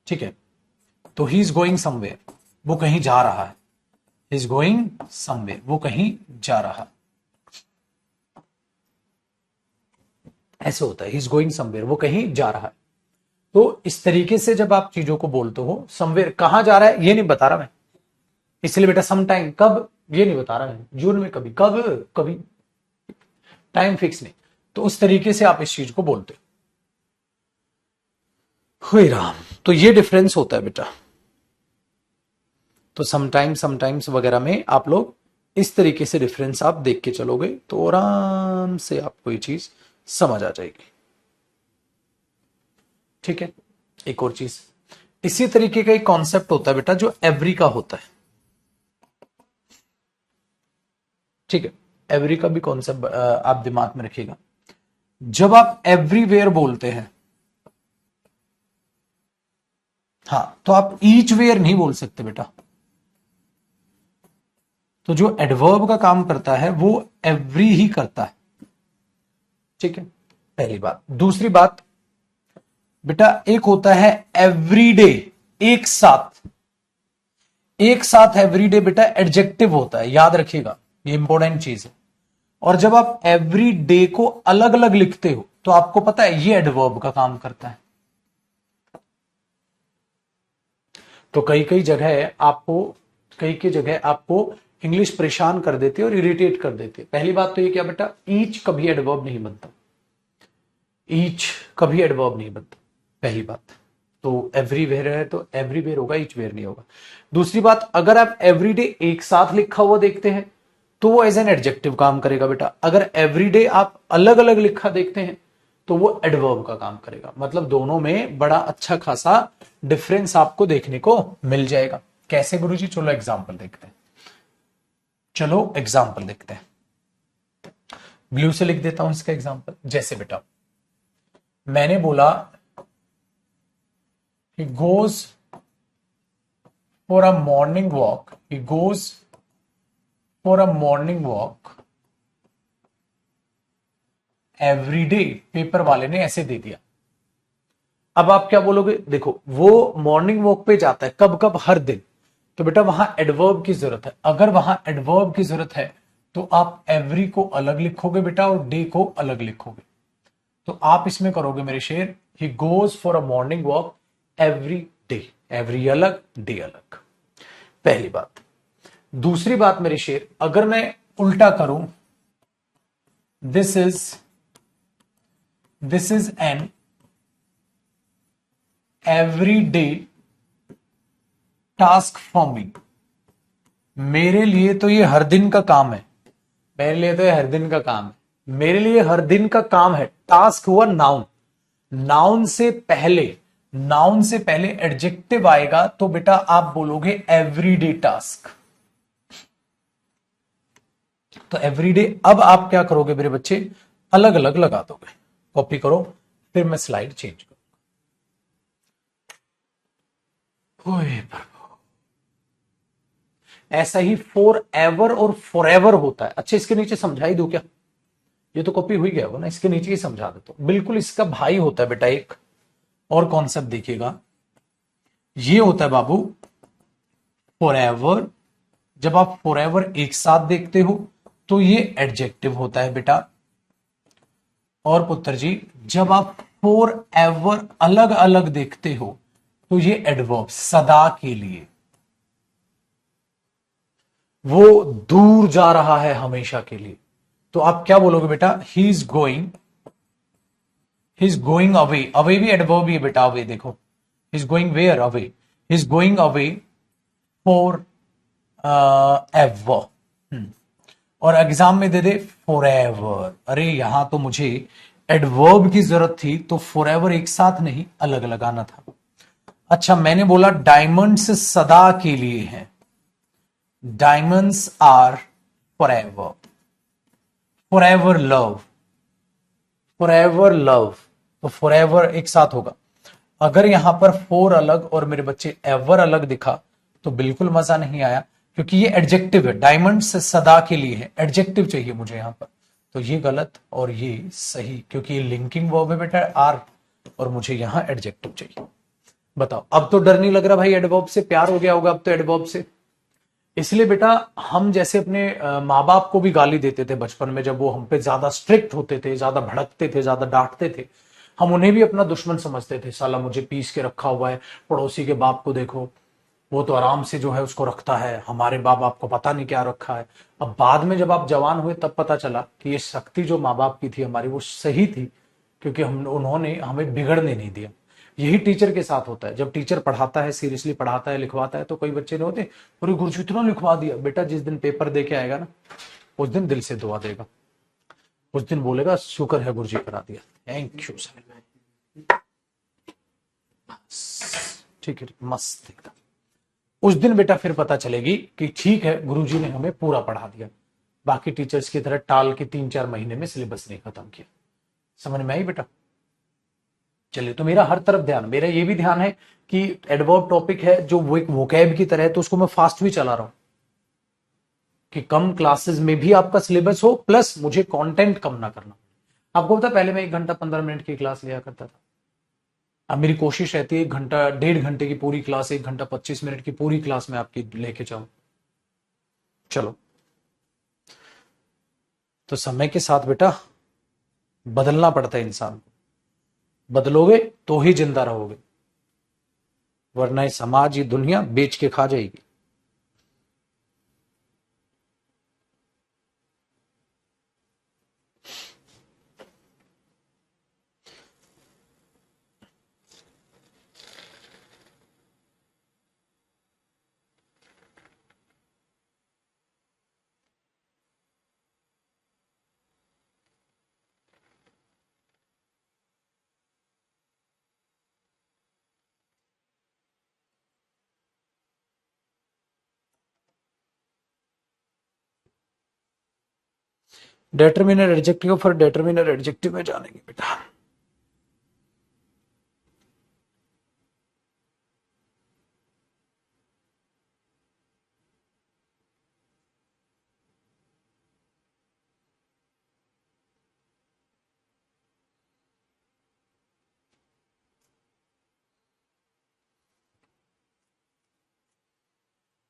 ठीक है, तो ही इज गोइंग समवेयर, वो कहीं जा रहा है, ही इज गोइंग समवेयर, वो कहीं जा रहा है, ऐसे होता है, ही इज गोइंग समवेयर, वो कहीं जा रहा है। तो इस तरीके से जब आप चीजों को बोलते हो, समवेयर कहां जा रहा है ये नहीं बता रहा मैं, इसलिए बेटा सम टाइम कब ये नहीं बता रहा मैं, जून में कभी, कब कभी, टाइम फिक्स नहीं। तो उस तरीके से आप इस चीज को बोलते हो राम। तो ये डिफरेंस होता है बेटा। तो समटाइम्स वगैरह में आप लोग इस तरीके से डिफरेंस आप देख के चलोगे तो आराम से आपको ये चीज समझ आ जाएगी। ठीक है, एक और चीज इसी तरीके का एक कॉन्सेप्ट होता है बेटा जो एवरी का होता है। ठीक है, एवरी का भी कॉन्सेप्ट आप दिमाग में रखिएगा। जब आप एवरीवेयर बोलते हैं, हाँ, तो आप ईच वेयर नहीं बोल सकते बेटा। तो जो एडवर्ब का काम करता है वो एवरी ही करता है। ठीक है, पहली बात। दूसरी बात बेटा, एक होता है एवरीडे, एक साथ, एक साथ एवरीडे बेटा एडजेक्टिव होता है, याद रखिएगा, ये इंपॉर्टेंट चीज है। और जब आप एवरी डे को अलग अलग लिखते हो तो आपको पता है ये एडवर्ब का काम करता है। तो कई कई जगह आपको, कई कई जगह आपको इंग्लिश परेशान कर देती है और इरिटेट कर देती है। पहली बात तो ये क्या बेटा, ईच कभी एडवर्ब नहीं बनता, ईच कभी एडवर्ब नहीं बनता, पहली बात। तो एवरीवेयर है तो एवरीवेयर होगा, ईच वेयर नहीं होगा। दूसरी बात, अगर आप एवरीडे एक साथ लिखा हुआ देखते हैं तो वो एज एन एडजेक्टिव काम करेगा बेटा। अगर एवरीडे आप अलग अलग लिखा देखते हैं तो वो एडवर्ब का काम करेगा। मतलब दोनों में बड़ा अच्छा खासा डिफरेंस आपको देखने को मिल जाएगा। कैसे गुरुजी, चलो एग्जांपल देखते हैं, चलो एग्जांपल देखते हैं। ब्लू से लिख देता हूं इसका एग्जांपल। जैसे बेटा मैंने बोला he goes for a morning walk, he goes for a morning walk every day, paper वाले ने ऐसे दे दिया। अब आप क्या बोलोगे, देखो वो मॉर्निंग वॉक पे जाता है कब कब, हर दिन, तो बेटा वहां एडवर्ब की जरूरत है। अगर वहां एडवर्ब की जरूरत है तो आप एवरी को अलग लिखोगे बेटा और डे को अलग लिखोगे। तो आप इसमें करोगे मेरे शेर, he goes for a morning walk every day, every अलग डे अलग, पहली बात। दूसरी बात मेरे शेर, अगर मैं उल्टा करूं, this is an every day task for me, मेरे लिए तो ये हर दिन का काम है, मेरे लिए तो ये हर दिन का काम है, मेरे लिए हर दिन का काम है। टास्क हुआ नाउन, नाउन से पहले, नाउन से पहले एडजेक्टिव आएगा तो बेटा आप बोलोगे एवरीडे टास्क। तो एवरीडे, अब आप क्या करोगे मेरे बच्चे, अलग अलग लगा दोगे, कॉपी करो, फिर मैं स्लाइड चेंज करूंगा। ऐसा ही फॉर एवर और फॉर एवर होता है। अच्छा इसके नीचे समझा ही दो क्या, ये तो कॉपी हुई गया होगा ना, इसके नीचे ही समझा देता हूं। बिल्कुल इसका भाई होता है बेटा एक और कॉन्सेप्ट देखिएगा, ये होता है बाबू फॉर एवर। जब आप फॉर एवर एक साथ देखते हो तो ये एडजेक्टिव होता है बेटा, और पुत्र जी जब आप फॉर एवर अलग अलग देखते हो तो ये एडवर्ब, सदा के लिए, वो दूर जा रहा है हमेशा के लिए। तो आप क्या बोलोगे बेटा, he is going away, away भी एडवर्ब ही है बेटा, अवे देखो, he is going where, away, he is going away forever. और एग्जाम में दे दे फॉर एवर, अरे यहां तो मुझे एडवर्ब की जरूरत थी तो फॉर एवर एक साथ नहीं अलग लगाना था। अच्छा मैंने बोला डायमंड्स सदा के लिए हैं, diamonds are forever, forever love, forever love, तो फॉर एवर एक साथ होगा। अगर यहां पर फोर अलग और मेरे बच्चे एवर अलग दिखा तो बिल्कुल मजा नहीं आया, क्योंकि ये एडजेक्टिव है, डायमंड से सदा के लिए है, एडजेक्टिव चाहिए मुझे यहां पर। तो ये गलत और ये सही, क्योंकि ये लिंकिंग वर्ब है बेटा आर, और मुझे यहां एडजेक्टिव चाहिए। बताओ, अब तो डर नहीं लग रहा भाई, एडवर्ब से प्यार हो गया होगा अब तो एडवर्ब से। इसलिए बेटा हम जैसे अपने माँ बाप को भी गाली देते थे बचपन में, जब वो हम पे ज्यादा स्ट्रिक्ट होते थे, ज्यादा भड़कते थे, ज्यादा डांटते थे, हम उन्हें भी अपना दुश्मन समझते थे, साला मुझे पीस के रखा हुआ है, पड़ोसी के बाप को देखो वो तो आराम से जो है उसको रखता है, हमारे बाप बाप को पता नहीं क्या रखा है। अब बाद में जब आप जवान हुए तब पता चला कि ये शक्ति जो माँ बाप की थी हमारी वो सही थी, क्योंकि हम उन्होंने हमें बिगड़ने नहीं दिया। यही टीचर के साथ होता है, जब टीचर पढ़ाता है, सीरियसली पढ़ाता है, लिखवाता है, तो कई बच्चे नहीं होते, अरे गुरुजी इतना लिखवा दिया, बेटा जिस दिन पेपर दे के आएगा ना उस दिन दिल से दुआ देगा, उस दिन बोलेगा शुक्र है गुरुजी करा दिया, थैंक यू सर, ठीक है मस्त एकदम। उस दिन बेटा फिर पता चलेगी कि ठीक है गुरुजी ने हमें पूरा पढ़ा दिया, बाकी टीचर्स की तरह टाल के 3-4 महीने में सिलेबस नहीं खत्म किया। समझ में आई बेटा? चलिए, तो मेरा हर तरफ ध्यान, मेरा ये भी ध्यान है कि एडवर्ब टॉपिक है जो वो एक वोकैब की तरह है, तो उसको मैं फास्ट भी चला रहा हूं कि कम क्लासेस में भी आपका सिलेबस हो, प्लस मुझे कंटेंट कम ना करना। आपको पता पहले मैं 1 घंटा 15 मिनट की क्लास लिया करता था, अब मेरी कोशिश रहती है 1 घंटा 1.5 घंटे की पूरी क्लास, 1 घंटा 25 मिनट की पूरी क्लास में आपकी लेके जाऊं। चलो, तो समय के साथ बेटा बदलना पड़ता है इंसान को, बदलोगे तो ही जिंदा रहोगे, वरना ये समाज, ये दुनिया बेच के खा जाएगी। डेटर्मिनर एडजेक्टिव, फॉर डेटर्मिनर एडजेक्टिव में जानेंगे बेटा।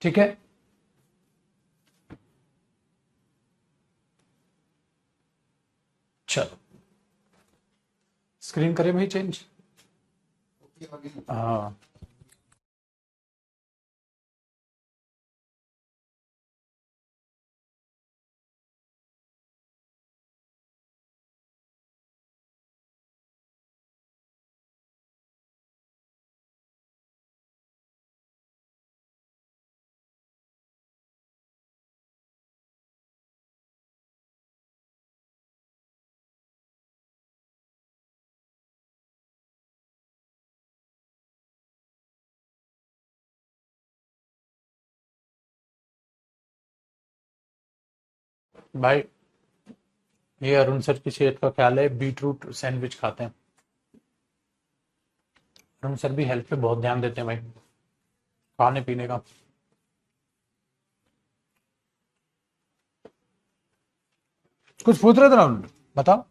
ठीक है, चलो स्क्रीन करें भाई चेंज। हाँ भाई, ये अरुण सर की सेहत का ख्याल है, बीट रूट सैंडविच खाते हैं। अरुण सर भी हेल्थ पे बहुत ध्यान देते हैं भाई, खाने पीने का। कुछ पूछ रहे थे ना, बताओ।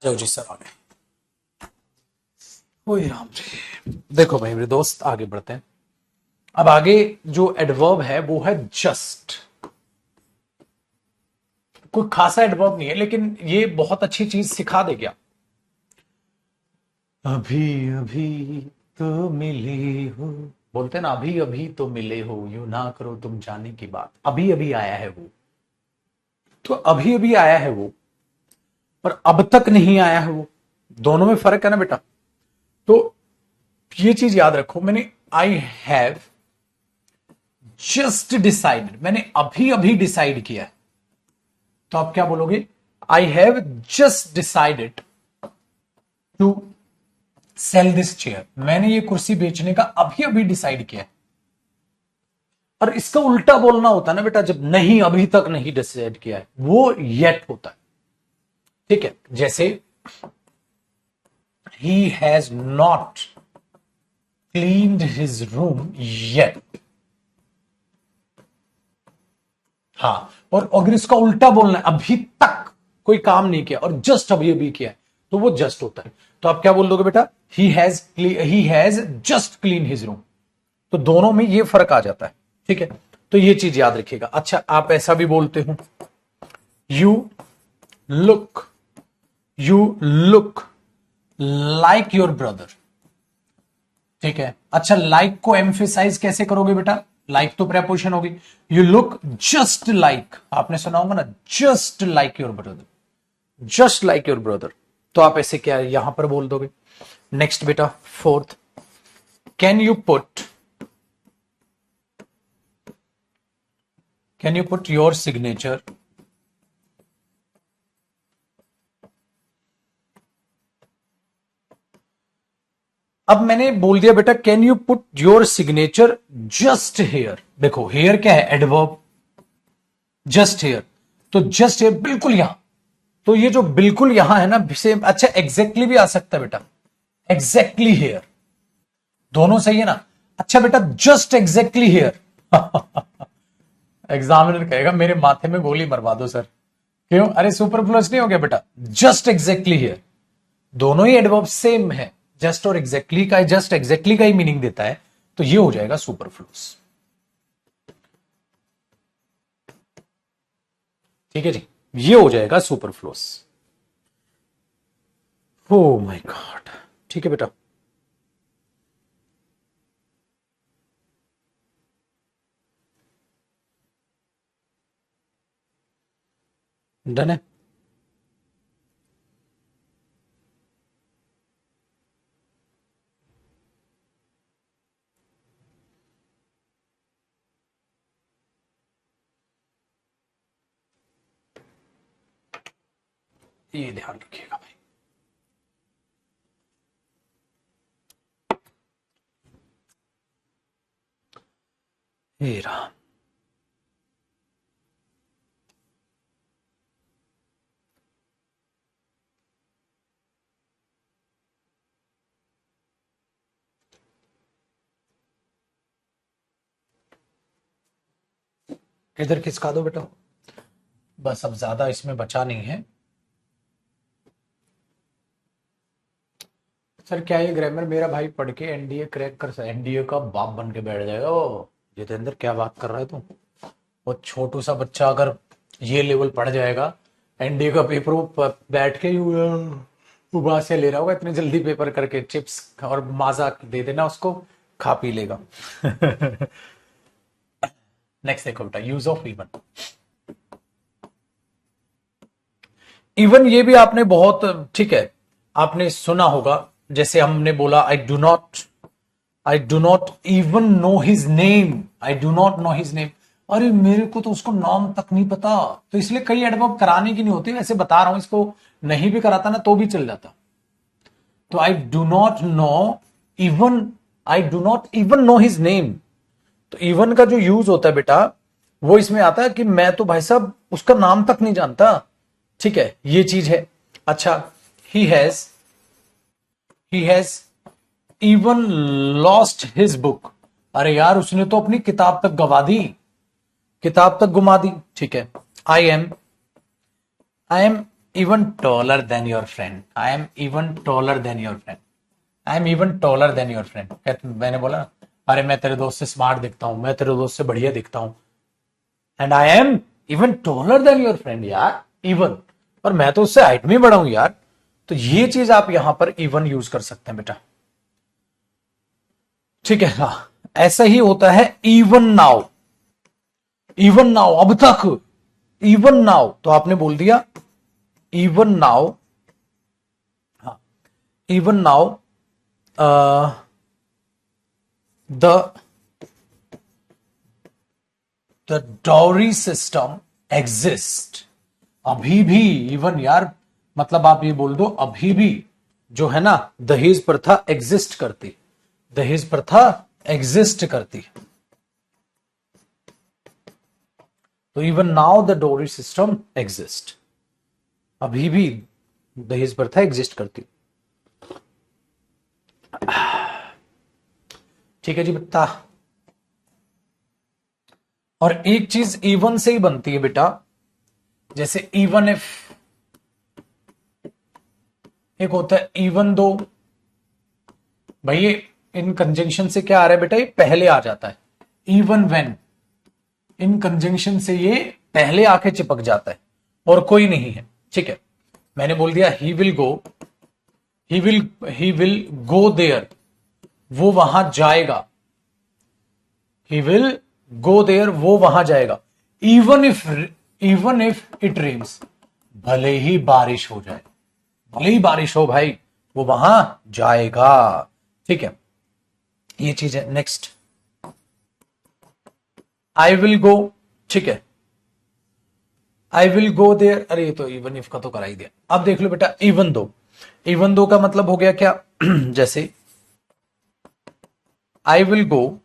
जाओ जी सर आगे। ओए राम जी, देखो भाई मेरे दोस्त, आगे बढ़ते हैं। अब आगे जो एडवर्ब है वो है जस्ट। कोई खासा एडवर्ब नहीं है, लेकिन ये बहुत अच्छी चीज सिखा देगा। अभी अभी तो मिले हो, बोलते ना, अभी अभी तो मिले हो, यूं ना करो तुम जाने की बात। अभी अभी आया है वो, तो अभी अभी आया है वो, पर अब तक नहीं आया है वो। दोनों में फर्क है ना बेटा। तो ये चीज याद रखो, मैंने आई हैव जस्ट डिसाइडेड, मैंने अभी अभी डिसाइड किया है, तो आप क्या बोलोगे? I have just decided to sell this chair, मैंने ये कुर्सी बेचने का अभी अभी डिसाइड किया है। और इसका उल्टा बोलना होता है ना बेटा, जब नहीं, अभी तक नहीं डिसाइड किया है, वो येट होता है। ठीक है, जैसे ही has not cleaned his room yet. हाँ, और अगर इसका उल्टा बोलना है, अभी तक कोई काम नहीं किया और जस्ट अभी अभी किया है, तो वो जस्ट होता है। तो आप क्या बोल दोगे बेटा? He has just clean his room. तो दोनों में ये फर्क आ जाता है। ठीक है, तो ये चीज याद रखिएगा। अच्छा, आप ऐसा भी बोलते हो, you look like your brother. ठीक है, अच्छा लाइक को एम्फेसाइज कैसे करोगे बेटा? लाइक तो प्रेपोजिशन होगी। यू लुक जस्ट लाइक, आपने सुना होगा ना, just like your brother, just like your brother. तो आप ऐसे क्या यहां पर बोल दोगे। नेक्स्ट बेटा fourth, can you put your signature, अब मैंने बोल दिया बेटा can you put your signature just here. देखो हेयर क्या है? एडवर्ब। जस्ट हेयर, तो जस्ट हेयर बिल्कुल यहां। तो ये जो बिल्कुल यहां है ना सेम, अच्छा एग्जैक्टली भी आ सकता है बेटा, एग्जैक्टली हेयर, दोनों सही है ना। अच्छा बेटा जस्ट एग्जैक्टली हेयर एग्जामिनर कहेगा मेरे माथे में गोली मरवा दो सर। क्यों? अरे सुपरफ्लुअस नहीं हो गया बेटा, जस्ट एग्जैक्टली हियर। दोनों ही एडवर्ब सेम है, जस्ट और एग्जैक्टली का, जस्ट एग्जैक्टली का ही मीनिंग देता है, तो ये हो जाएगा सुपरफ्लुअस। ठीक है जी, ये हो जाएगा सुपरफ्लुअस। ओ माय गॉड, ठीक है बेटा। डन है। ये ध्यान रखिएगा भाई। हे राम, इधर खिसका दो बेटा, बस अब ज्यादा इसमें बचा नहीं है। सर क्या ये ग्रामर मेरा भाई पढ़ के एनडीए क्रैक कर सकता? एनडीए का बाप बन के बैठ जाएगा वो। जितेंद्र क्या बात कर रहा है तू? वो छोटू सा बच्चा अगर ये लेवल पढ़ जाएगा, एनडीए का पेपर वो बैठ के उबास से ले रहा होगा, इतने जल्दी पेपर करके चिप्स और माजा दे देना उसको, खा पी लेगा नेक्स्ट देखो बेटा, यूज ऑफ इवन। इवन ये भी आपने बहुत, ठीक है, आपने सुना होगा। जैसे हमने बोला I do not even know his name, I do not know his name. अरे मेरे को तो उसको नाम तक नहीं पता, तो इसलिए कई एडवर्ब कराने की नहीं होती, वैसे बता रहा हूं, इसको नहीं भी कराता ना तो भी चल जाता। तो I do not know even, I do not even know his name. तो इवन का जो यूज होता है बेटा, वो इसमें आता है कि मैं तो भाई साहब उसका नाम तक नहीं जानता। ठीक है, ये चीज है। अच्छा, he has even lost his book. अरे यार उसने तो अपनी किताब तक गवा दी, किताब तक गुमा दी। ठीक है, I am even taller than your friend, I am even taller than your friend, I am even taller than your friend. मैंने बोला अरे मैं तेरे दोस्त से स्मार्ट दिखता हूं, मैं तेरे दोस्त से बढ़िया दिखता हूं, and I am even taller than your friend. यार इवन, और मैं तो उससे हाइट में बड़ा हूं यार। तो ये चीज आप यहां पर इवन यूज कर सकते हैं बेटा। ठीक है, हाँ ऐसा ही होता है इवन नाउ। इवन नाउ, अब तक, इवन नाउ, तो आपने बोल दिया इवन नाउ, हाँ even now the dowry system exist. अभी भी, इवन यार मतलब आप ये बोल दो अभी भी जो है ना दहेज प्रथा एग्जिस्ट करती, दहेज प्रथा एग्जिस्ट करती। तो even now the dowry system exist, अभी भी दहेज प्रथा एग्जिस्ट करती। ठीक है जी बता। और एक चीज इवन से ही बनती है बेटा, जैसे इवन इफ, एक होता है इवन दो। भाई इन कंजंक्शन से क्या आ रहा है बेटा, ये पहले आ जाता है। इवन वेन, इन कंजंक्शन से ये पहले आके चिपक जाता है और कोई नहीं है। ठीक है, मैंने बोल दिया he will go, he will go there, वो वहां जाएगा। ही विल गो देयर, वो वहां जाएगा। इवन इफ इट रेन्स, भले ही बारिश हो जाए, भले ही बारिश हो भाई, वो वहां जाएगा। ठीक है, ये चीज है। नेक्स्ट, आई विल गो, ठीक है, आई विल गो देयर, अरे ये तो इवन इफ का तो करा ही दिया। अब देख लो बेटा, इवन दो, इवन दो का मतलब हो गया क्या जैसे आई will go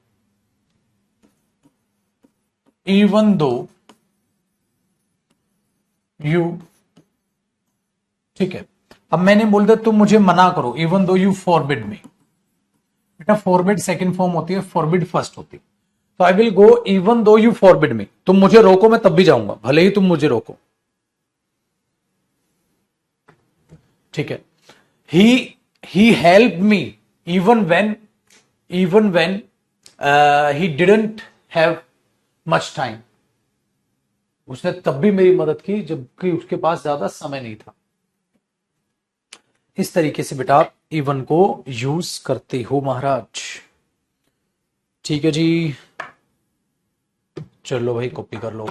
even though you, ठीक है। अब मैंने बोल दिया तुम मुझे मना करो, इवन दो यू फॉरबिड मी। बेटा फॉरबिड सेकंड फॉर्म होती है, फॉरबिड फर्स्ट होती है। तो I will go even though you forbid me, तुम मुझे रोको मैं तब भी जाऊंगा, भले ही तुम मुझे रोको। ठीक है, he help me even when he didn't have much time, उसने तब भी मेरी मदद की जबकि उसके पास ज्यादा समय नहीं था। इस तरीके से बेटा आप इवन को यूज करते हो महाराज। ठीक है जी, चलो भाई कॉपी कर लो।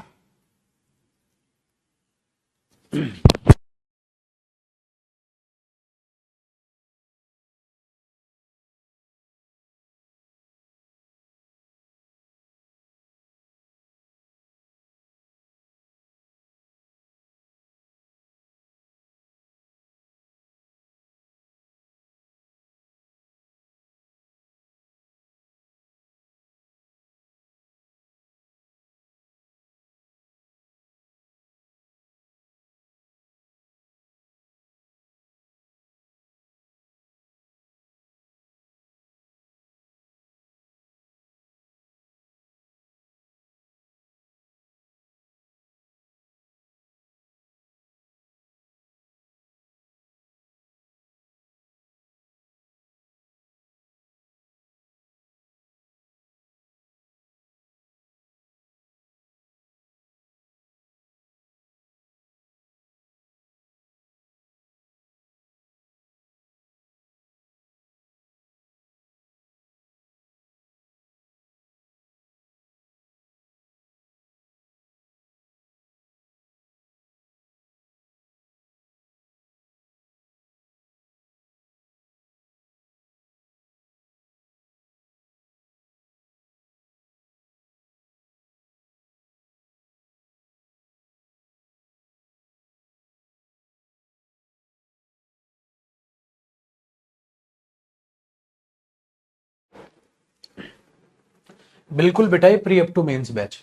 बिल्कुल बेटा, ये pre up to mains batch,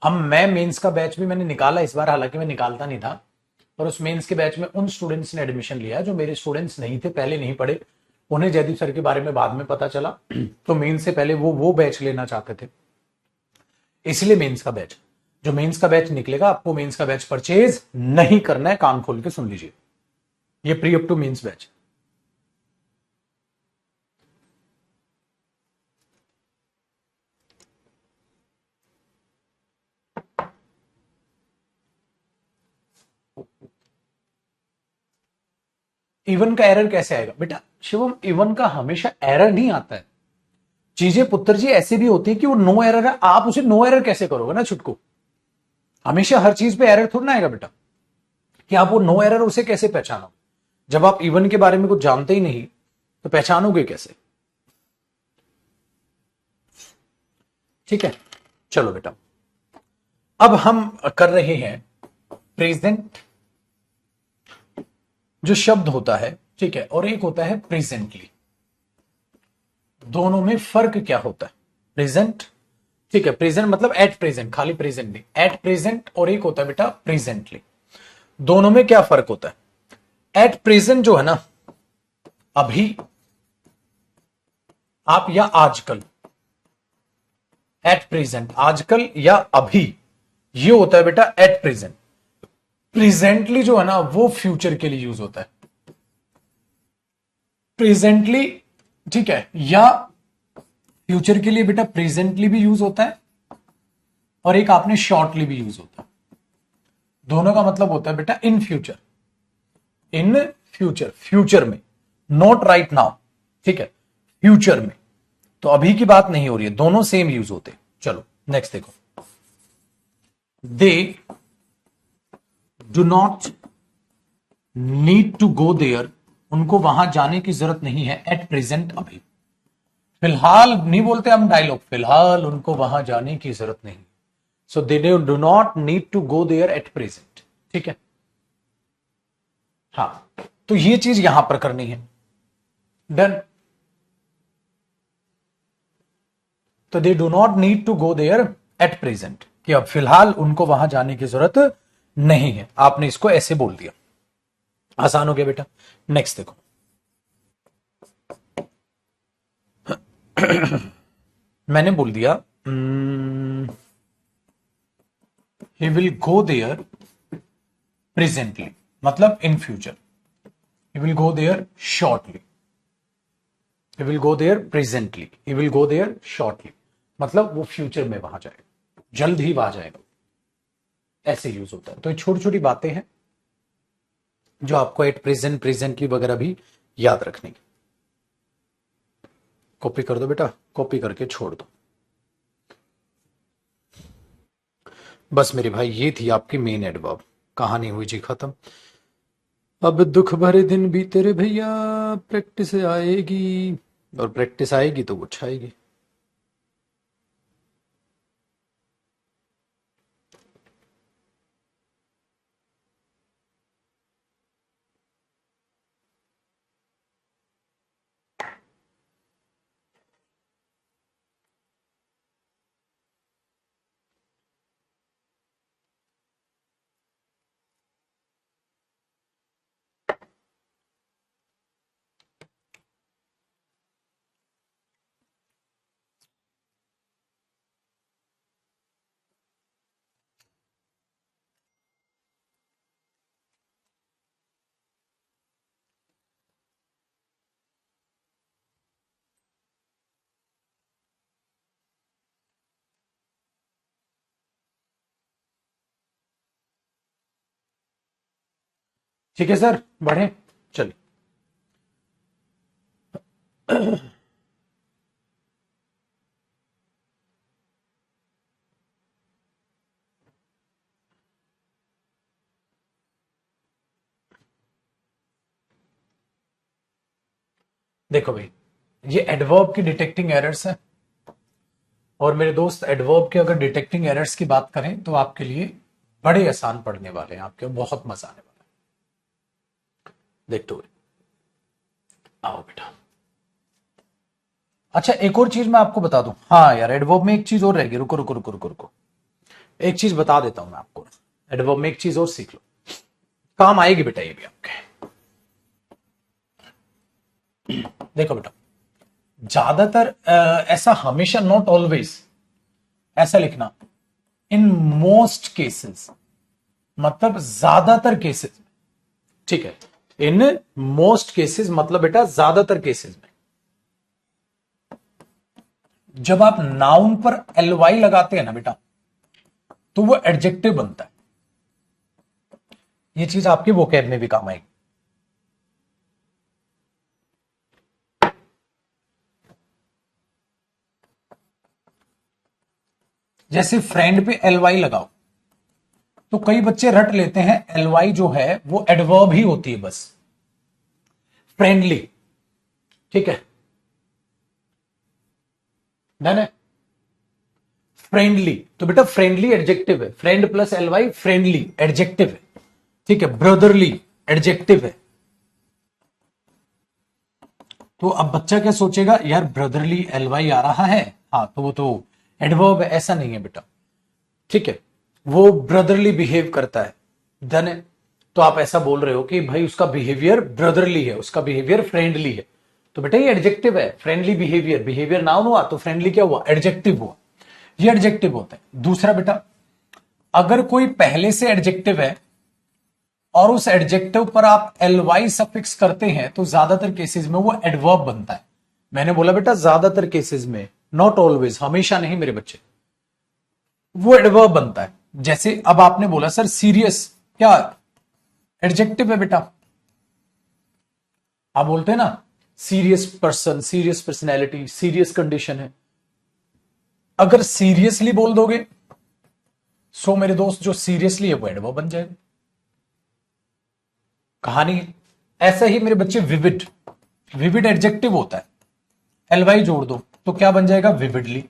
मैं मेंस का बैच भी मैंने निकाला इस बार, हालांकि मैं निकालता नहीं था, पर उस मेंस के बैच में उन स्टूडेंट्स ने एडमिशन लिया जो मेरे स्टूडेंट्स नहीं थे, पहले नहीं पढ़े, उन्हें जयदीप सर के बारे में बाद में पता चला तो मेंस से पहले वो बैच लेना चाहते थे, इसलिए मेंस का बैच। जो मेंस का बैच निकलेगा, आपको मेंस का बैच परचेज नहीं करना है, कान खोल के सुन लीजिए, ये pre up to mains batch. Even का एरर कैसे आएगा बेटा? शिवम, इवन का हमेशा एरर नहीं आता है। चीजें पुत्र जी ऐसी भी होती है कि वो नो एरर है, आप उसे नो एरर कैसे करोगे ना छुटकू? हमेशा हर चीज पे एरर थोड़ा ना आएगा बेटा, कि आप वो नो एरर उसे कैसे पहचानो? जब आप इवन के बारे में कुछ जानते ही नहीं तो पहचानोगे कैसे? ठीक है, चलो बेटा, अब हम कर रहे हैं प्रेजेंट जो शब्द होता है, ठीक है, और एक होता है प्रेजेंटली। दोनों में फर्क क्या होता है? प्रेजेंट, ठीक है, प्रेजेंट मतलब एट प्रेजेंट, खाली प्रेजेंट नहीं, एट प्रेजेंट, और एक होता है बेटा प्रेजेंटली। दोनों में क्या फर्क होता है? एट प्रेजेंट जो है ना, अभी, आप या आजकल, एट प्रेजेंट आजकल या अभी, ये होता है बेटा एट प्रेजेंट। प्रेजेंटली जो है ना, वो फ्यूचर के लिए यूज होता है। प्रेजेंटली, ठीक है, या फ्यूचर के लिए बेटा प्रेजेंटली भी यूज होता है, और एक आपने शॉर्टली भी यूज होता है। दोनों का मतलब होता है बेटा in future, in future, future में, नॉट राइट नाउ, ठीक है, फ्यूचर में। तो अभी की बात नहीं हो रही है, दोनों सेम यूज होते। चलो नेक्स्ट देखो, they do not need to go there, उनको वहां जाने की जरूरत नहीं है एट प्रेजेंट, अभी। फिलहाल नहीं बोलते हम डायलॉग, फिलहाल उनको वहां जाने की जरूरत नहीं। So they do not need to go there at present, ठीक है। हाँ, तो ये चीज यहां पर करनी है। डन। तो they do not need to go there at present, कि अब फिलहाल उनको वहां जाने की जरूरत नहीं है। आपने इसको ऐसे बोल दिया, आसान हो गया बेटा। नेक्स्ट देखो, मैंने बोल दिया he will go there presently, मतलब in future. He will go there shortly, he will go there presently, he will go there shortly, मतलब वो फ्यूचर में वहां जाएगा, जल्द ही वहां जाएगा, ऐसे यूज होता है। तो ये छोटी छोटी बातें हैं जो आपको एट प्रेजेंट, प्रेजेंटली वगैरह भी याद रखनी। कॉपी कर दो बेटा, कॉपी करके छोड़ दो। बस मेरे भाई, ये थी आपकी मेन एडवर्ब, कहानी हुई जी खत्म। अब दुख भरे दिन बीते रे भैया, प्रैक्टिस आएगी, और प्रैक्टिस आएगी तो वो छाएगी। ठीक है सर, बढ़े, चलिए। देखो भाई, ये एडवर्ब की डिटेक्टिंग एरर्स है, और मेरे दोस्त एडवर्ब के अगर डिटेक्टिंग एरर्स की बात करें तो आपके लिए बड़े आसान पढ़ने वाले हैं, आपके बहुत मजा आने वाला है। देखते हुए आओ बेटा। अच्छा, एक और चीज मैं आपको बता दूं, हाँ यार, एडवर्ब में एक चीज और रहेगी, रुको रुको रुको रुको रुको, एक चीज बता देता हूं मैं आपको। एडवर्ब में एक चीज और सीख लो, काम आएगी बेटा ये भी आपके। देखो बेटा, ज्यादातर ऐसा हमेशा, नॉट ऑलवेज, ऐसा लिखना, इन मोस्ट केसेस, मतलब ज्यादातर केसेस में, ठीक है। इन मोस्ट केसेस मतलब बेटा ज्यादातर केसेस में। जब आप नाउन पर एल वाई लगाते हैं ना बेटा, तो वो एडजेक्टिव बनता है। ये चीज आपके वोकैब में भी काम आएगी। जैसे फ्रेंड पे एल वाई लगाओ, तो कई बच्चे रट लेते हैं एल वाई जो है वो एडवर्ब ही होती है बस। फ्रेंडली, ठीक है, डन है। फ्रेंडली, तो बेटा फ्रेंडली एडजेक्टिव है, friend plus L Y friendly adjective है, ठीक है। ब्रदरली एडजेक्टिव है। तो अब बच्चा क्या सोचेगा, यार ब्रदरली एल वाई आ रहा है, हाँ तो वो तो एडवर्ब है। ऐसा नहीं है बेटा, ठीक है, वो ब्रदरली बिहेव करता है, डन है। तो आप ऐसा बोल रहे हो कि भाई उसका बिहेवियर ब्रदरली है, उसका बिहेवियर फ्रेंडली है, तो बेटा ये एडजेक्टिव है। फ्रेंडली बिहेवियर, बिहेवियर नाउन हुआ, तो फ्रेंडली क्या हुआ, एडजेक्टिव हुआ। ये एडजेक्टिव होता है। दूसरा बेटा, अगर कोई पहले से एडजेक्टिव है और उस एडजेक्टिव पर आप एल वाई सफिक्स करते हैं, तो ज्यादातर केसेस में वो एडवर्ब बनता है। मैंने बोला बेटा ज्यादातर केसेस में, नॉट ऑलवेज, हमेशा नहीं मेरे बच्चे, वो एडवर्ब बनता है। जैसे अब आपने बोला सर सीरियस, क्या एडजेक्टिव है बेटा, आप बोलते हैं ना serious person, serious personality, serious condition है। अगर सीरियसली बोल दोगे सो मेरे दोस्त जो सीरियसली है वो एडवर्ब बन जाएगा। कहानी है। ऐसा ही मेरे बच्चे विविड, विविड एडजेक्टिव होता है, एलवाई जोड़ दो तो क्या बन जाएगा, विविडली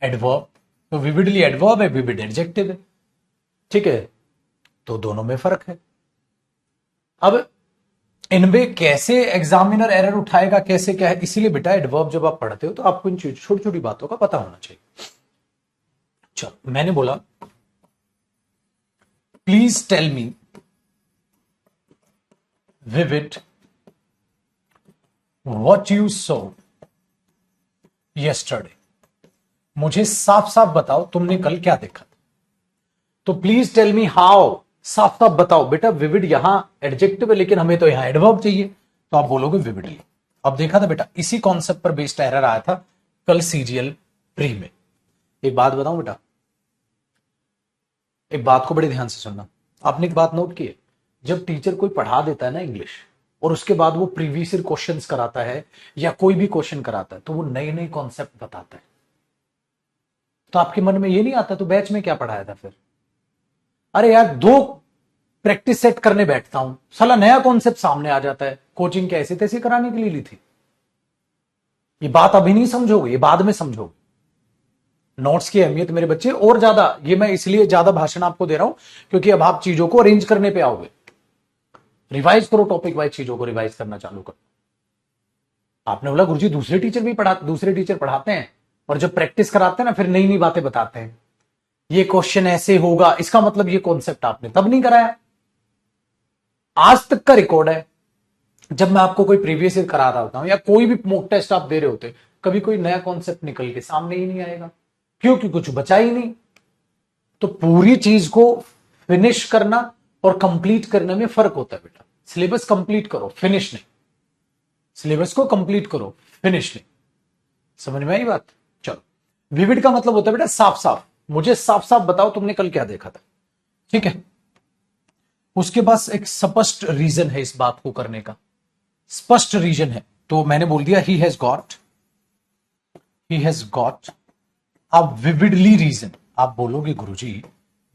एडवर्ब। तो विविडली एडवर्ब है, विविड एडजेक्टिव है। ठीक है, तो दोनों में फर्क है। अब इनमें कैसे एग्जामिनर एरर उठाएगा, कैसे क्या है, इसीलिए बेटा एडवर्ब जब आप पढ़ते हो तो आपको इन छोटी छोटी बातों का पता होना चाहिए। चलो मैंने बोला please tell me vivid what you saw yesterday. मुझे साफ साफ बताओ तुमने कल क्या देखा। तो प्लीज टेल मी हाउ, साफ साफ बताओ। बेटा विविड यहां एडजेक्टिव है लेकिन हमें तो यहां एडवर्ब चाहिए, तो आप बोलोगे विविडली। अब देखा था बेटा इसी कॉन्सेप्ट पर बेस्ड एरर आया था कल सीरियल प्री में। एक बात बताऊं बेटा, एक बात को बड़े ध्यान से सुनना। आपने एक बात नोट की है, जब टीचर कोई पढ़ा देता है ना इंग्लिश और उसके बाद वो प्रीवियस ईयर क्वेश्चंस कराता है या कोई भी क्वेश्चन कराता है तो वो नए नए कॉन्सेप्ट बताता है। तो आपके मन में ये नहीं आता तो बैच में क्या पढ़ाया था फिर। अरे यार दो प्रैक्टिस सेट करने बैठता हूं, साला नया कॉन्सेप्ट सामने आ जाता है। कोचिंग क्या ऐसे तैसे कराने के लिए ली थी? ये बात अभी नहीं समझोगे, ये बाद में समझोगे। नोट्स की अहमियत मेरे बच्चे और ज्यादा, ये मैं इसलिए ज्यादा भाषण आपको दे रहा हूं क्योंकि अब आप चीजों को अरेंज करने पे आओगे। रिवाइज करो, टॉपिक वाइज चीजों को रिवाइज करना चालू करो। आपने बोला गुरुजी दूसरे टीचर पढ़ाते हैं और जब प्रैक्टिस कराते हैं ना फिर नई नई बातें बताते हैं, ये क्वेश्चन ऐसे होगा, इसका मतलब ये कॉन्सेप्ट आपने तब नहीं कराया। आज तक का रिकॉर्ड है, जब मैं आपको कोई प्रीवियस ईयर करा रहा होता हूं या कोई भी मॉक टेस्ट आप दे रहे होते, कभी कोई नया कॉन्सेप्ट निकल के सामने ही नहीं आएगा क्योंकि कुछ बचा ही नहीं। तो पूरी चीज को फिनिश करना और कंप्लीट करने में फर्क होता है बेटा। सिलेबस कंप्लीट करो, फिनिश नहीं। सिलेबस को कंप्लीट करो, फिनिश नहीं। समझ में आई बात? चलो, विविड का मतलब होता है बेटा साफ साफ, मुझे साफ साफ बताओ तुमने कल क्या देखा था। ठीक है, उसके पास एक स्पष्ट रीजन है इस बात को करने का, स्पष्ट रीजन है। तो मैंने बोल दिया he has got a vividly reason. आप बोलोगे गुरुजी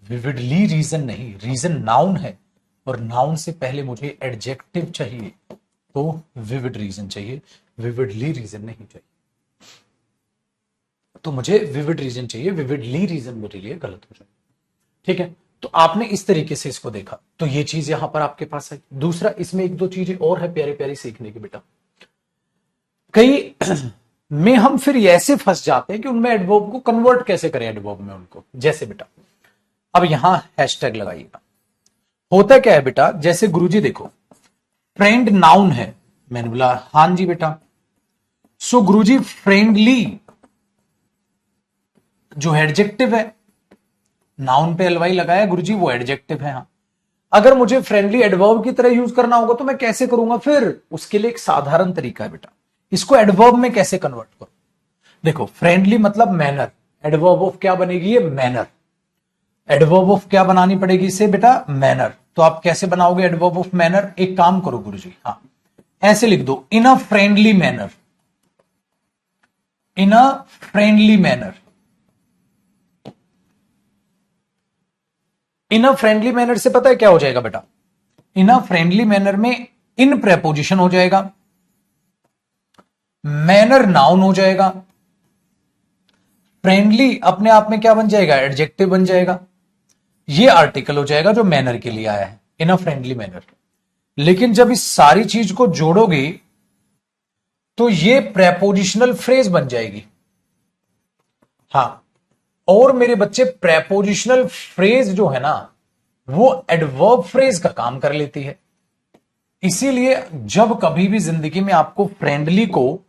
विविडली रीजन नहीं, रीजन नाउन है और नाउन से पहले मुझे एडजेक्टिव चाहिए, तो विविड रीजन चाहिए, विविडली रीजन नहीं चाहिए। तो मुझे विविड रीजन चाहिए, विविडली रीजन मेरे लिए गलत हो जाए। ठीक है, तो आपने इस तरीके से इसको देखा, तो ये चीज यहां पर आपके पास है। दूसरा, इसमें एक दो चीजें और है प्यारी प्यारी सीखने की बेटा। कई में हम फिर ऐसे फंस जाते हैं कि उनमें एडवर्ब को कन्वर्ट कैसे करें एडवर्ब में उनको। जैसे बेटा अब यहां हैशटैग लगाइएगा। होता क्या है बेटा, जैसे गुरुजी देखो फ्रेंड नाउन है, मैंने बोला हां जी बेटा। सो गुरुजी फ्रेंडली जो एडजेक्टिव है, नाउन पे एलवाई लगाया गुरुजी, वो एडजेक्टिव है। हाँ, अगर मुझे फ्रेंडली एडवर्ब की तरह यूज करना होगा तो मैं कैसे करूंगा फिर? उसके लिए एक साधारण तरीका है बेटा, इसको एडवर्ब में कैसे कन्वर्ट करो। देखो फ्रेंडली मतलब मैनर, एडवर्ब ऑफ क्या बनेगी? ये मैनर। एडवर्ब ऑफ क्या बनानी पड़ेगी इसे बेटा? मैनर। तो आप कैसे बनाओगे एडवर्ब ऑफ मैनर? एक काम करो गुरुजी, हाँ ऐसे लिख दो, in a friendly manner, in a friendly manner. In a friendly manner से पता है क्या हो जाएगा बेटा? इन अ फ्रेंडली मैनर में इन प्रेपोजिशन हो जाएगा, मैनर नाउन हो जाएगा, फ्रेंडली अपने आप में क्या बन जाएगा? एडजेक्टिव बन जाएगा, ये आर्टिकल हो जाएगा जो मैनर के लिए आया है, इन अ फ्रेंडली मैनर। लेकिन जब इस सारी चीज को जोड़ोगे तो ये प्रेपोजिशनल फ्रेज बन जाएगी। हां, और मेरे बच्चे प्रेपोजिशनल फ्रेज जो है ना वो एडवर्ब फ्रेज का काम कर लेती है। इसीलिए जब कभी भी जिंदगी में आपको फ्रेंडली को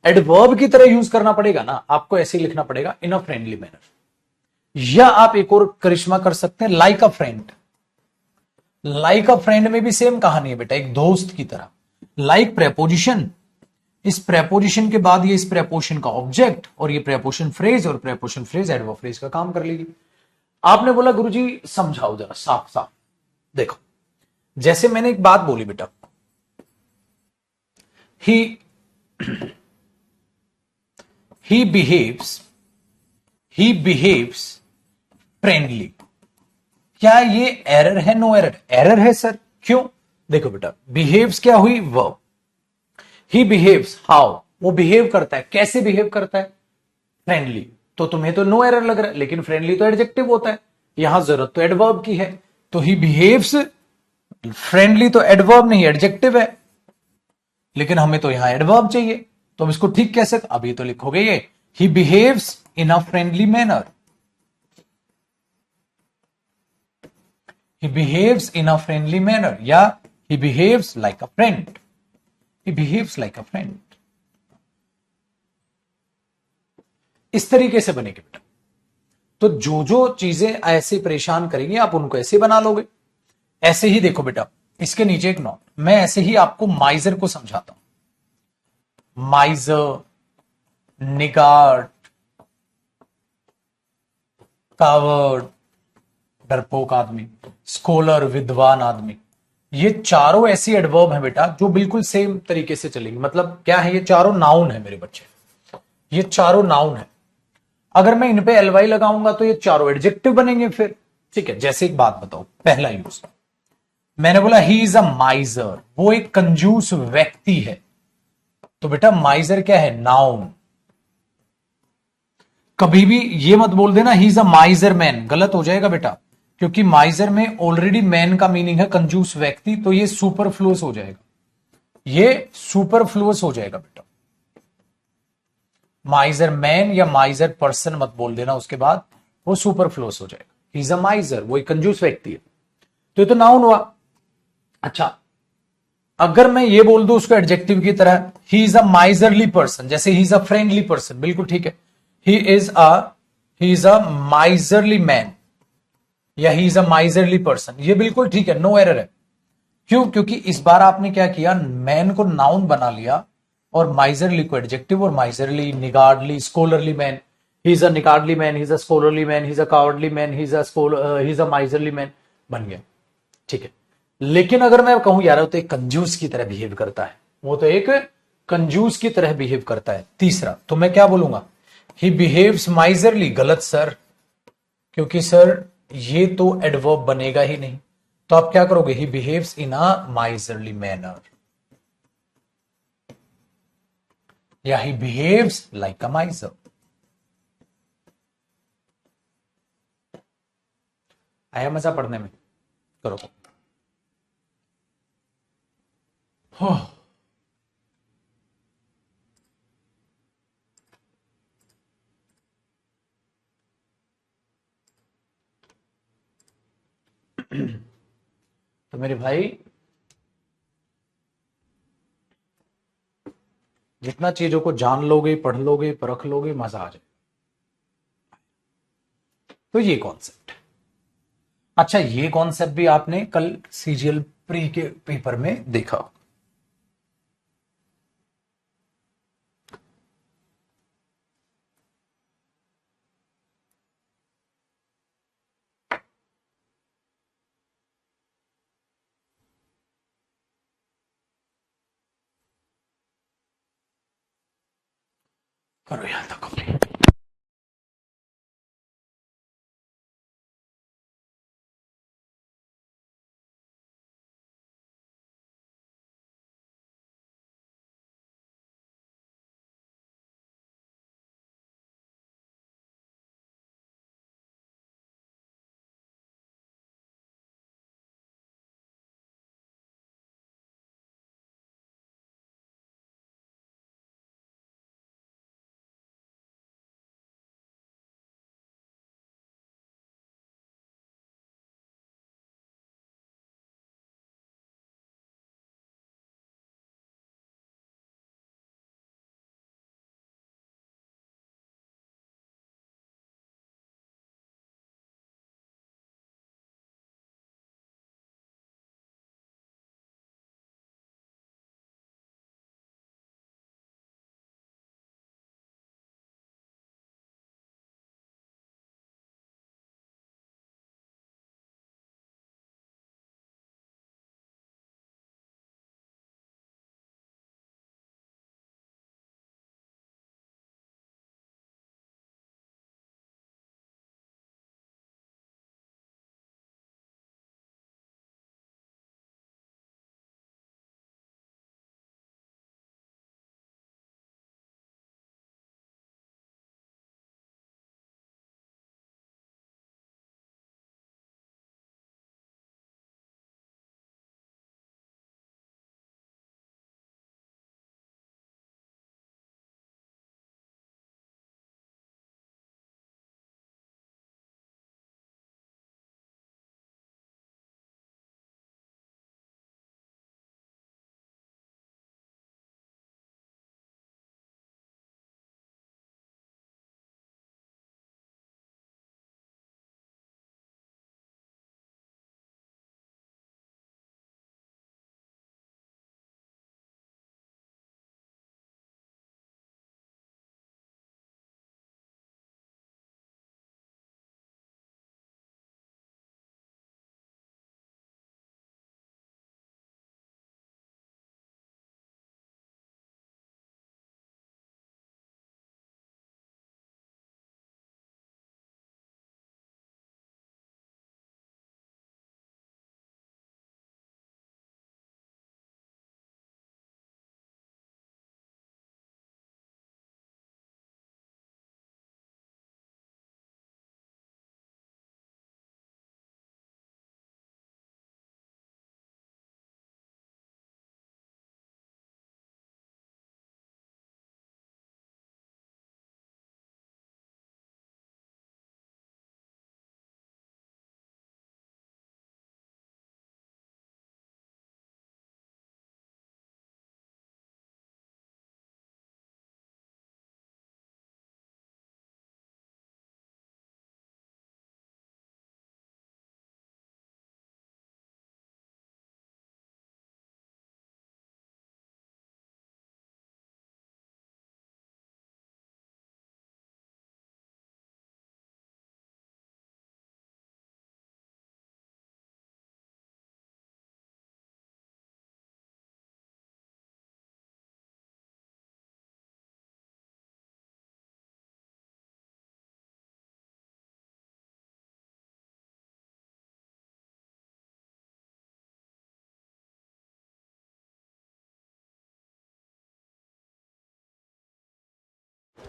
एडवर्ब की तरह यूज करना पड़ेगा ना, आपको ऐसे ही लिखना पड़ेगा, इन अ फ्रेंडली मैनर। या आप एक और करिश्मा कर सकते हैं, लाइक अ फ्रेंड। लाइक अ फ्रेंड में भी सेम कहानी है बेटा, एक दोस्त की तरह। लाइक प्रेपोजिशन, इस प्रेपोजिशन के बाद ये इस प्रेपोजिशन का ऑब्जेक्ट, और ये प्रेपोजिशन फ्रेज, और प्रेपोजिशन फ्रेज एडवर्ब फ्रेज का काम कर लेगी। आपने बोला गुरुजी समझाओ जरा साफ साफ। देखो जैसे मैंने एक बात बोली बेटा, ही he behaves he behaves friendly. क्या ये एरर है? नो एरर, एरर है सर। क्यों? देखो बेटा, बिहेव्स क्या हुई? वर्ब। ही बिहेव्स हाउ, वो बिहेव करता है, कैसे बिहेव करता है? फ्रेंडली। तो तुम्हें तो नो एरर लग रहा है, लेकिन फ्रेंडली तो एडजेक्टिव होता है, यहां जरूरत तो एडवर्ब की है। तो ही बिहेव्स फ्रेंडली तो एडवर्ब नहीं, एडजेक्टिव है, लेकिन हमें तो यहां एडवर्ब चाहिए। तो हम इसको ठीक कैसे? अभी तो लिखोगे ये, he behaves in a friendly manner. He behaves in a friendly manner, या he behaves like a friend. He behaves like a friend. इस तरीके से बनेगी बेटा। तो जो जो चीजें ऐसे परेशान करेंगी आप उनको ऐसे बना लोगे। ऐसे ही देखो बेटा, इसके नीचे एक नोट, मैं ऐसे ही आपको माइजर को समझाता हूं। माइजर, निगार्ड, कावर्ड डरपोक आदमी, स्कॉलर विद्वान आदमी, ये चारों ऐसी एडवर्ब हैं बेटा जो बिल्कुल सेम तरीके से चलेंगी। मतलब क्या है? ये चारों नाउन है मेरे बच्चे, ये चारों नाउन है। अगर मैं इन पे एलवाई लगाऊंगा तो ये चारों एडजेक्टिव बनेंगे फिर। ठीक है, जैसे एक बात बताओ, पहला यूज मैंने बोला ही इज अ माइजर, वो एक कंजूस व्यक्ति है। तो बेटा माइजर क्या है? नाउन। कभी भी ये मत बोल देना ही इज अ माइजर मैन, गलत हो जाएगा बेटा, क्योंकि माइजर में ऑलरेडी मैन का मीनिंग है कंजूस व्यक्ति, तो ये सुपरफ्लुअस हो जाएगा, ये सुपरफ्लुअस हो जाएगा बेटा। माइजर मैन या माइजर पर्सन मत बोल देना उसके बाद, वो सुपरफ्लुअस हो जाएगा। ही इज अ माइजर, वो एक कंजूस व्यक्ति है। तो ये तो नाउन हुआ। अच्छा, अगर मैं ये बोल दूं उसको एडजेक्टिव की तरह, he is a miserly person, जैसे he is a friendly person, बिल्कुल ठीक है। He is a miserly man, या he is a miserly person, ये बिल्कुल ठीक है, नो एरर है। क्यों? क्योंकि इस बार आपने क्या किया, मैन को नाउन बना लिया और माइजरली को एडजेक्टिव, और miserly, niggardly, scholarly man, he is a niggardly man, he is a scholarly man, he is a cowardly man, he is a miserly man, बन गया। ठीक है, लेकिन अगर मैं कहूं यार वो तो एक कंजूस की तरह बिहेव करता है, वो तो एक कंजूस की तरह बिहेव करता है, तीसरा, तो मैं क्या बोलूंगा? He behaves miserly. गलत सर, क्योंकि सर ये तो एडवर्ब बनेगा ही नहीं। तो आप क्या करोगे? He behaves in a miserly manner, या ही बिहेव्स लाइक अ माइजर। आया मजा पढ़ने में? करो। हो, तो मेरे भाई जितना चीजों को जान लोगे, पढ़ लोगे, परख लोगे, मजा आ जाए। तो ये कॉन्सेप्ट, अच्छा ये कॉन्सेप्ट भी आपने कल सीजीएल प्री के पेपर में देखा। करो यार तक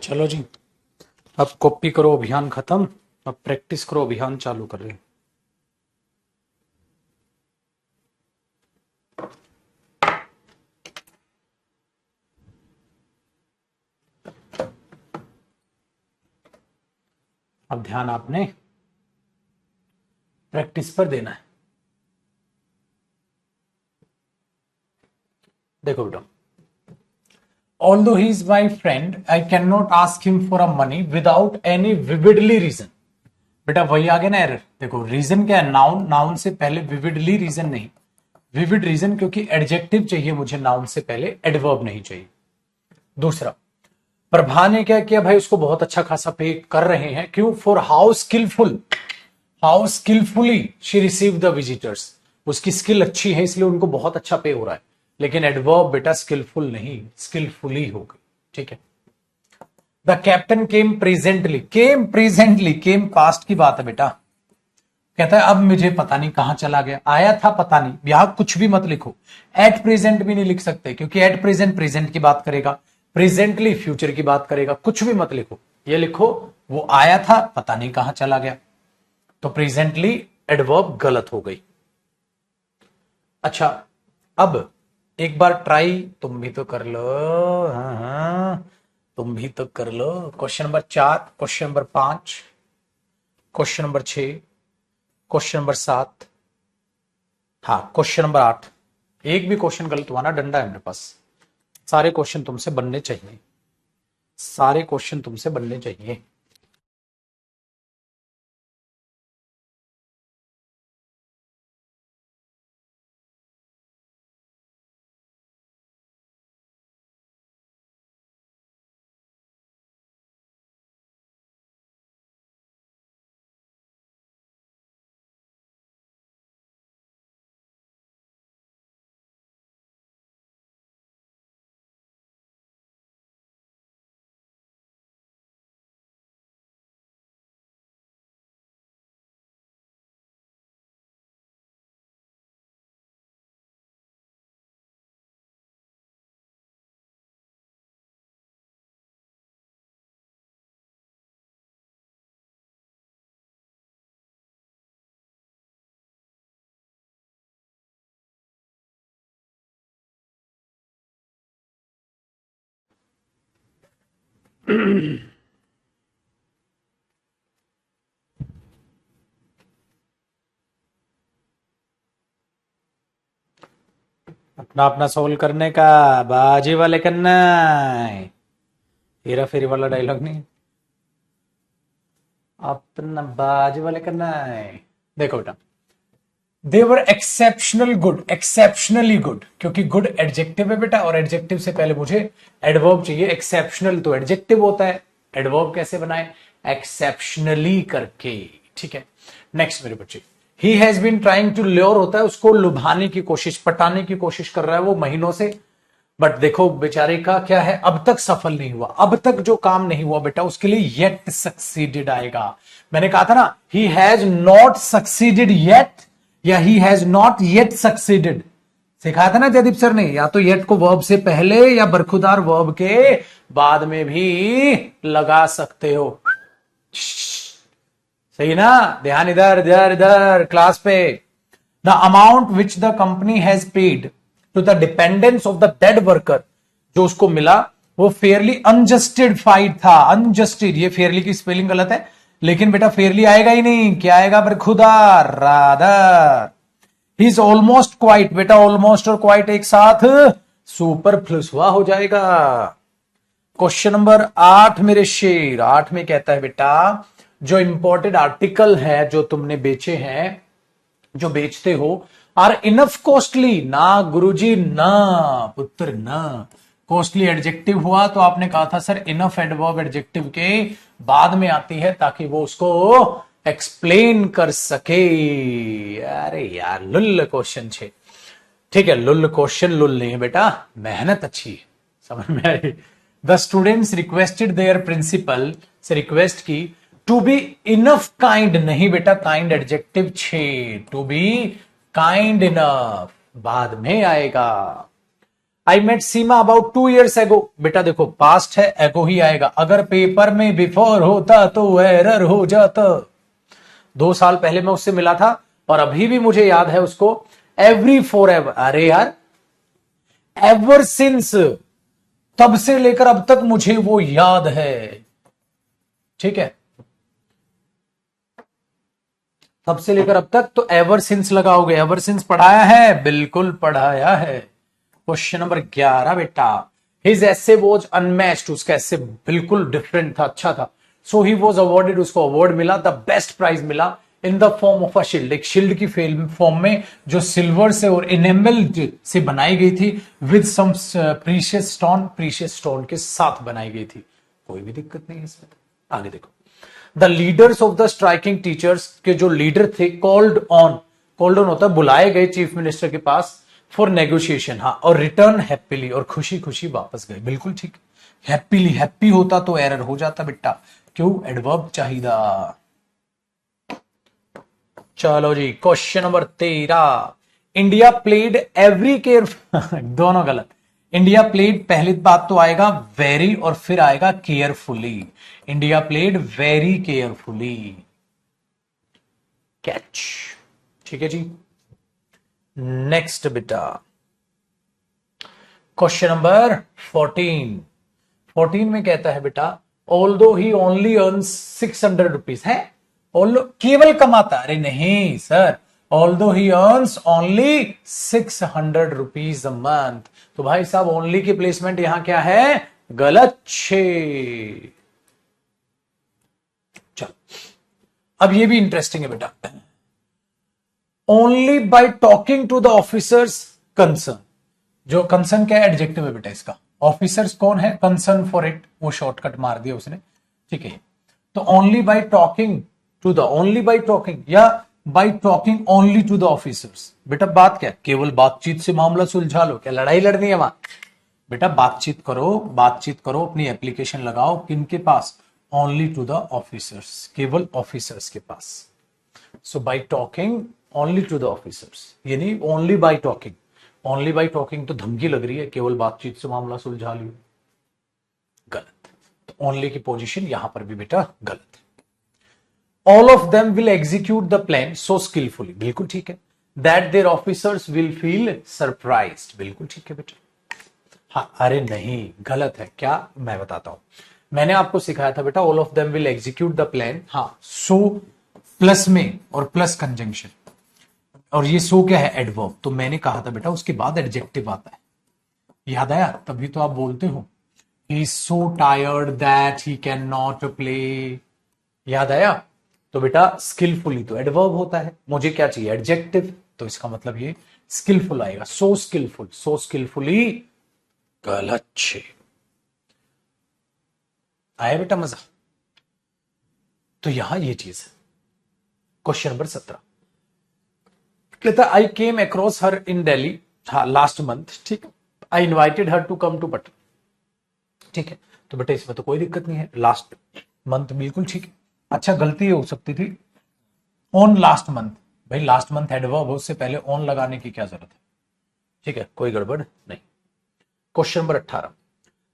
चलो जी, अब कॉपी करो, अभियान खत्म, अब प्रैक्टिस करो, अभियान चालू कर रहे हैं। अब ध्यान आपने प्रैक्टिस पर देना है। देखो बेटा, although he is my friend, I cannot ask him for a money without any vividly reason। बेटा वही आ गया ना एरर। देखो रीजन क्या है, नाउन, नाउन से पहले विविडली रीजन नहीं, विविड रीजन, क्योंकि एडजेक्टिव चाहिए मुझे नाउन से पहले, एडवर्ब नहीं चाहिए। दूसरा, प्रभा ने क्या किया भाई, उसको बहुत अच्छा खासा पे कर रहे हैं, क्यों, for how skilful, how skilfully she receive the visitors, उसकी स्किल अच्छी है इसलिए उनको बहुत अच्छा पे हो रहा है। लेकिन एडवर्ब बेटा स्किलफुल नहीं, स्किलफुली होगी, ठीक है। The captain came presently, came presently, came past की बात है बेटा। कहता है अब मुझे पता नहीं कहां चला गया, आया था पता नहीं, यहां कुछ भी मत लिखो, एट प्रेजेंट भी नहीं लिख सकते क्योंकि एट प्रेजेंट प्रेजेंट की बात करेगा, प्रेजेंटली फ्यूचर की बात करेगा, कुछ भी मत लिखो, ये लिखो वो आया था पता नहीं कहां चला गया, तो प्रेजेंटली एडवर्ब गलत हो गई। अच्छा, अब एक बार ट्राई तुम भी तो कर लो, हाँ हाँ तुम भी तो कर लो। Question number 4, question number 5, question number 6, question number 7, हाँ क्वेश्चन नंबर 8। एक भी क्वेश्चन गलत हुआ ना, डंडा है मेरे पास। सारे क्वेश्चन तुमसे बनने चाहिए, सारे क्वेश्चन तुमसे बनने चाहिए। अपना अपना सोल्व करने का, बाजी वाले करना है। हेरा फेरी वाला डायलॉग नहीं, अपना बाजी वाले करना है। देखो बेटा, दे वर एक्सेप्शनल गुड, एक्सेप्शनली गुड, क्योंकि गुड एडजेक्टिव है बेटा, और एडजेक्टिव से पहले मुझे एडवर्ब चाहिए। एक्सेप्शनल तो एडजेक्टिव होता है, एडवर्ब कैसे बनाए, एक्सेप्शनली करके, ठीक है। नेक्स्ट मेरे बच्चे, he has been trying to lure होता है उसको लुभाने की कोशिश, पटाने की कोशिश कर रहा है वो महीनों से, बट देखो बेचारे का क्या है, अब तक सफल नहीं हुआ, अब तक जो काम नहीं हुआ बेटा उसके लिए येट सक्सीडेड आएगा। मैंने कहा था ना, he has not succeeded yet, या he has not yet succeeded, सिखाया था ना जयदीप सर ने, या तो येट को वर्ब से पहले या बरखुदार वर्ब के बाद में भी लगा सकते हो। सही ना, ध्यान इधर इधर इधर क्लास पे। The amount which the company has paid to the dependence of the dead worker, जो उसको मिला वो फेयरली अनजस्टिफाइड था, अनजस्टिड, ये फेयरली की स्पेलिंग गलत है, लेकिन बेटा फेयरली आएगा ही नहीं, क्या आएगा, बरखुदार, rather. He is almost quite, बेटा ऑलमोस्ट और क्वाइट एक साथ सुपरफ्लुअस हुआ हो जाएगा। क्वेश्चन नंबर 8 मेरे शेर, 8 में कहता है बेटा, जो इंपोर्टेड आर्टिकल है जो तुमने बेचे हैं, जो बेचते हो, आर इनफ कॉस्टली, ना गुरुजी ना पुत्र ना, कॉस्टली एडजेक्टिव हुआ तो आपने कहा था सर इनफ एडवर्ब एडजेक्टिव के बाद में आती है ताकि वो उसको एक्सप्लेन कर सके। अरे यार लुल्ल क्वेश्चन छे, ठीक है, लुल्ल क्वेश्चन लुल नहीं है बेटा, मेहनत अच्छी है, समझ में आई। The students requested their principal, से रिक्वेस्ट की, टू बी इनफ काइंड, नहीं बेटा काइंड एडजेक्टिव छे, टू बी काइंड इनफ बाद में आएगा। I met Seema about 2 years एगो। बेटा देखो पास्ट है, एगो ही आएगा। अगर पेपर में बिफोर होता तो एरर हो जाता। 2 साल पहले मैं उससे मिला था और अभी भी मुझे याद है उसको। एवरी फॉर एवर, अरे यार एवर सिंस, तब से लेकर अब तक मुझे वो याद है। ठीक है, तब से लेकर अब तक, तो एवर सिंस लगाओगे। एवर सिंस पढ़ाया है, बिल्कुल पढ़ाया है। क्वेश्चन नंबर 11 बेटा, हिज एसे वॉज अनमैच्ड, उसका एसे बिल्कुल डिफरेंट था, अच्छा था। सो ही वॉज अवॉर्डेड, उसको अवार्ड मिला, द बेस्ट प्राइज मिला in the form of a shield, एक शील्ड की फॉर्म में जो सिल्वर से और इनेमल्ड से बनाई गई थी, विद सम प्रीशियस स्टोन के साथ बनाई गई थी। कोई भी दिक्कत नहीं है इसमें। आगे देखो, the leaders of the striking teachers के जो लीडर थे, कॉल्ड ऑन होता है बुलाए गए चीफ मिनिस्टर के पास फॉर नेगोशिएशन, हाँ, और रिटर्न हैप्पीली, और खुशी खुशी वापस गए। बिल्कुल ठीक, हैप्पीली, हैप्पी होता तो एरर हो जाता बेटा, क्यों, एडवर्ब चाहिदा। चलो जी, question number 13, India played every care दोनों गलत। इंडिया प्लेड, पहली बात तो आएगा वेरी और फिर आएगा carefully. India played very carefully, catch. ठीक है जी, नेक्स्ट बेटा, क्वेश्चन नंबर 14 में कहता है बेटा, although he only earn 600 rupees है, केवल कमाता, अरे नहीं sir, although he earns only 600 rupees a month. तो भाई साहब ओनली की प्लेसमेंट यहां क्या है, गलत छे। चलो, अब ये भी इंटरेस्टिंग है बेटा, only by talking to the officers concern, जो कंसर्न क्या है, एडजेक्टिव है बेटा इसका। ऑफिसर्स कौन है, कंसर्न फॉर इट, वो शॉर्टकट मार दिया उसने। ठीक है, तो only by talking to the, only by talking या by talking only to the officers. बेटा बात क्या, केवल बातचीत से मामला सुलझा लो, क्या लड़ाई लड़नी है वहां। बेटा बातचीत करो, बातचीत करो, अपनी एप्लीकेशन लगाओ, किनके पास, ओनली टू द ऑफिसर्स, केवल ऑफिसर्स के पास। So by talking only to the officers, ये नहीं only by talking. Only by talking तो धमकी लग रही है, केवल बातचीत से मामला सुलझा लियो, गलत। तो ओनली की पोजीशन यहां पर भी बेटा गलत है। All of them will execute the plan so skilfully, बिल्कुल ठीक है। That there officers will feel surprised, बिल्कुल ठीक है बेटा। हाँ, अरे नहीं, गलत है क्या, मैं बताता हूं। मैंने आपको सिखाया था बेटा, all of them will execute the plan, हाँ, सो प्लस में और प्लस कंजंक्शन, और ये सो क्या है, एडवर्ब। तो मैंने कहा था बेटा उसके बाद एडजेक्टिव आता है, याद आया, तभी तो आप बोलते हो he is so tired that he can not play, याद आया। तो बेटा स्किलफुली तो एडवर्ब होता है, मुझे क्या चाहिए, एडजेक्टिव, तो इसका मतलब ये स्किलफुल आएगा, सो स्किलफुल, सो स्किलफुली, गलत छे। आया बेटा मजा। तो यहां ये चीज है। क्वेश्चन नंबर 17 कहता, आई केम अक्रॉस हर इन दिल्ली, हाँ, लास्ट मंथ, ठीक, I invited her to come to Patna, ठीक है। तो बेटा इसमें तो कोई दिक्कत नहीं है, लास्ट मंथ बिल्कुल ठीक है। अच्छा, गलती हो सकती थी ऑन लास्ट मंथ, भाई लास्ट मंथ एडवर्ब हो, उससे पहले ऑन लगाने की क्या जरूरत है, ठीक है, कोई गड़बड़ नहीं। Question number 18,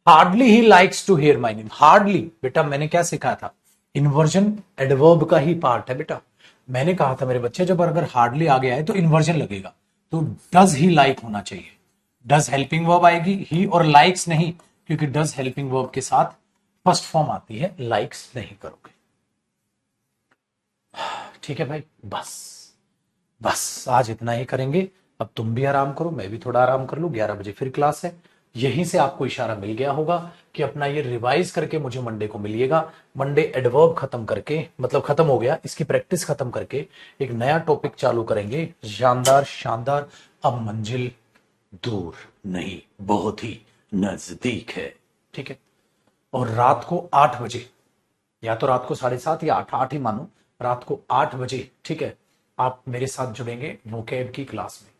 hardly he likes to hear my name. Hardly बेटा मैंने क्या सिखाया था, इन्वर्जन एडवर्ब का ही पार्ट है बेटा। मैंने कहा था मेरे बच्चे, जब अगर हार्डली आ गया है तो इन्वर्जन लगेगा, तो डज ही लाइक होना चाहिए, डज हेल्पिंग वर्ब आएगी, ही और लाइक्स नहीं, क्योंकि डज हेल्पिंग वर्ब के साथ फर्स्ट फॉर्म आती है, लाइक्स नहीं करोगे। ठीक है भाई, बस बस आज इतना ही करेंगे। अब तुम भी आराम करो, मैं भी थोड़ा आराम कर लूं, 11 बजे फिर क्लास है। यहीं से आपको इशारा मिल गया होगा कि अपना ये रिवाइज करके मुझे मंडे को मिलिएगा। मंडे एडवर्ब खत्म करके, मतलब खत्म हो गया, इसकी प्रैक्टिस खत्म करके एक नया टॉपिक चालू करेंगे, शानदार शानदार। अब मंजिल दूर नहीं, बहुत ही नजदीक है, ठीक है। और रात को 8 बजे, या तो रात को 7:30 या 8 ही मानो, रात को 8 बजे, ठीक है, आप मेरे साथ जुड़ेंगे वोकैब की क्लास में।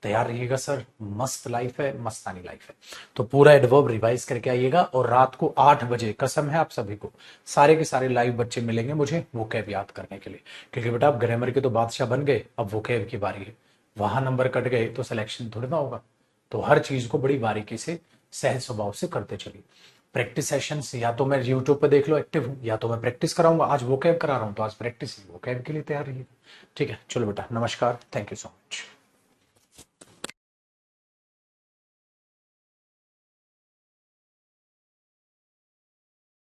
तैयार रहिएगा सर, मस्त लाइफ है, मस्तानी लाइफ है। तो पूरा एडवर्ब रिवाइज करके आइएगा, और रात को 8 बजे कसम है आप सभी को, सारे के सारे लाइव बच्चे मिलेंगे मुझे वोकैब याद करने के लिए। क्योंकि बेटा आप ग्रामर के तो बादशाह बन गए, अब वोकैब की बारी है। वहां नंबर कट गए तो सिलेक्शन थोड़ी ना होगा। तो हर चीज को बड़ी बारीकी से, सहज स्वभाव से करते चलिए। प्रैक्टिस सेशंस या तो मैं यूट्यूब पे देख लो, एक्टिव हूँ, या तो मैं प्रैक्टिस कराऊंगा। आज वोकैब करा रहा हूँ तो आज प्रैक्टिस ही वोकैब के लिए तैयार रहिएगा। ठीक है, चलो बेटा, नमस्कार, थैंक यू सो मच।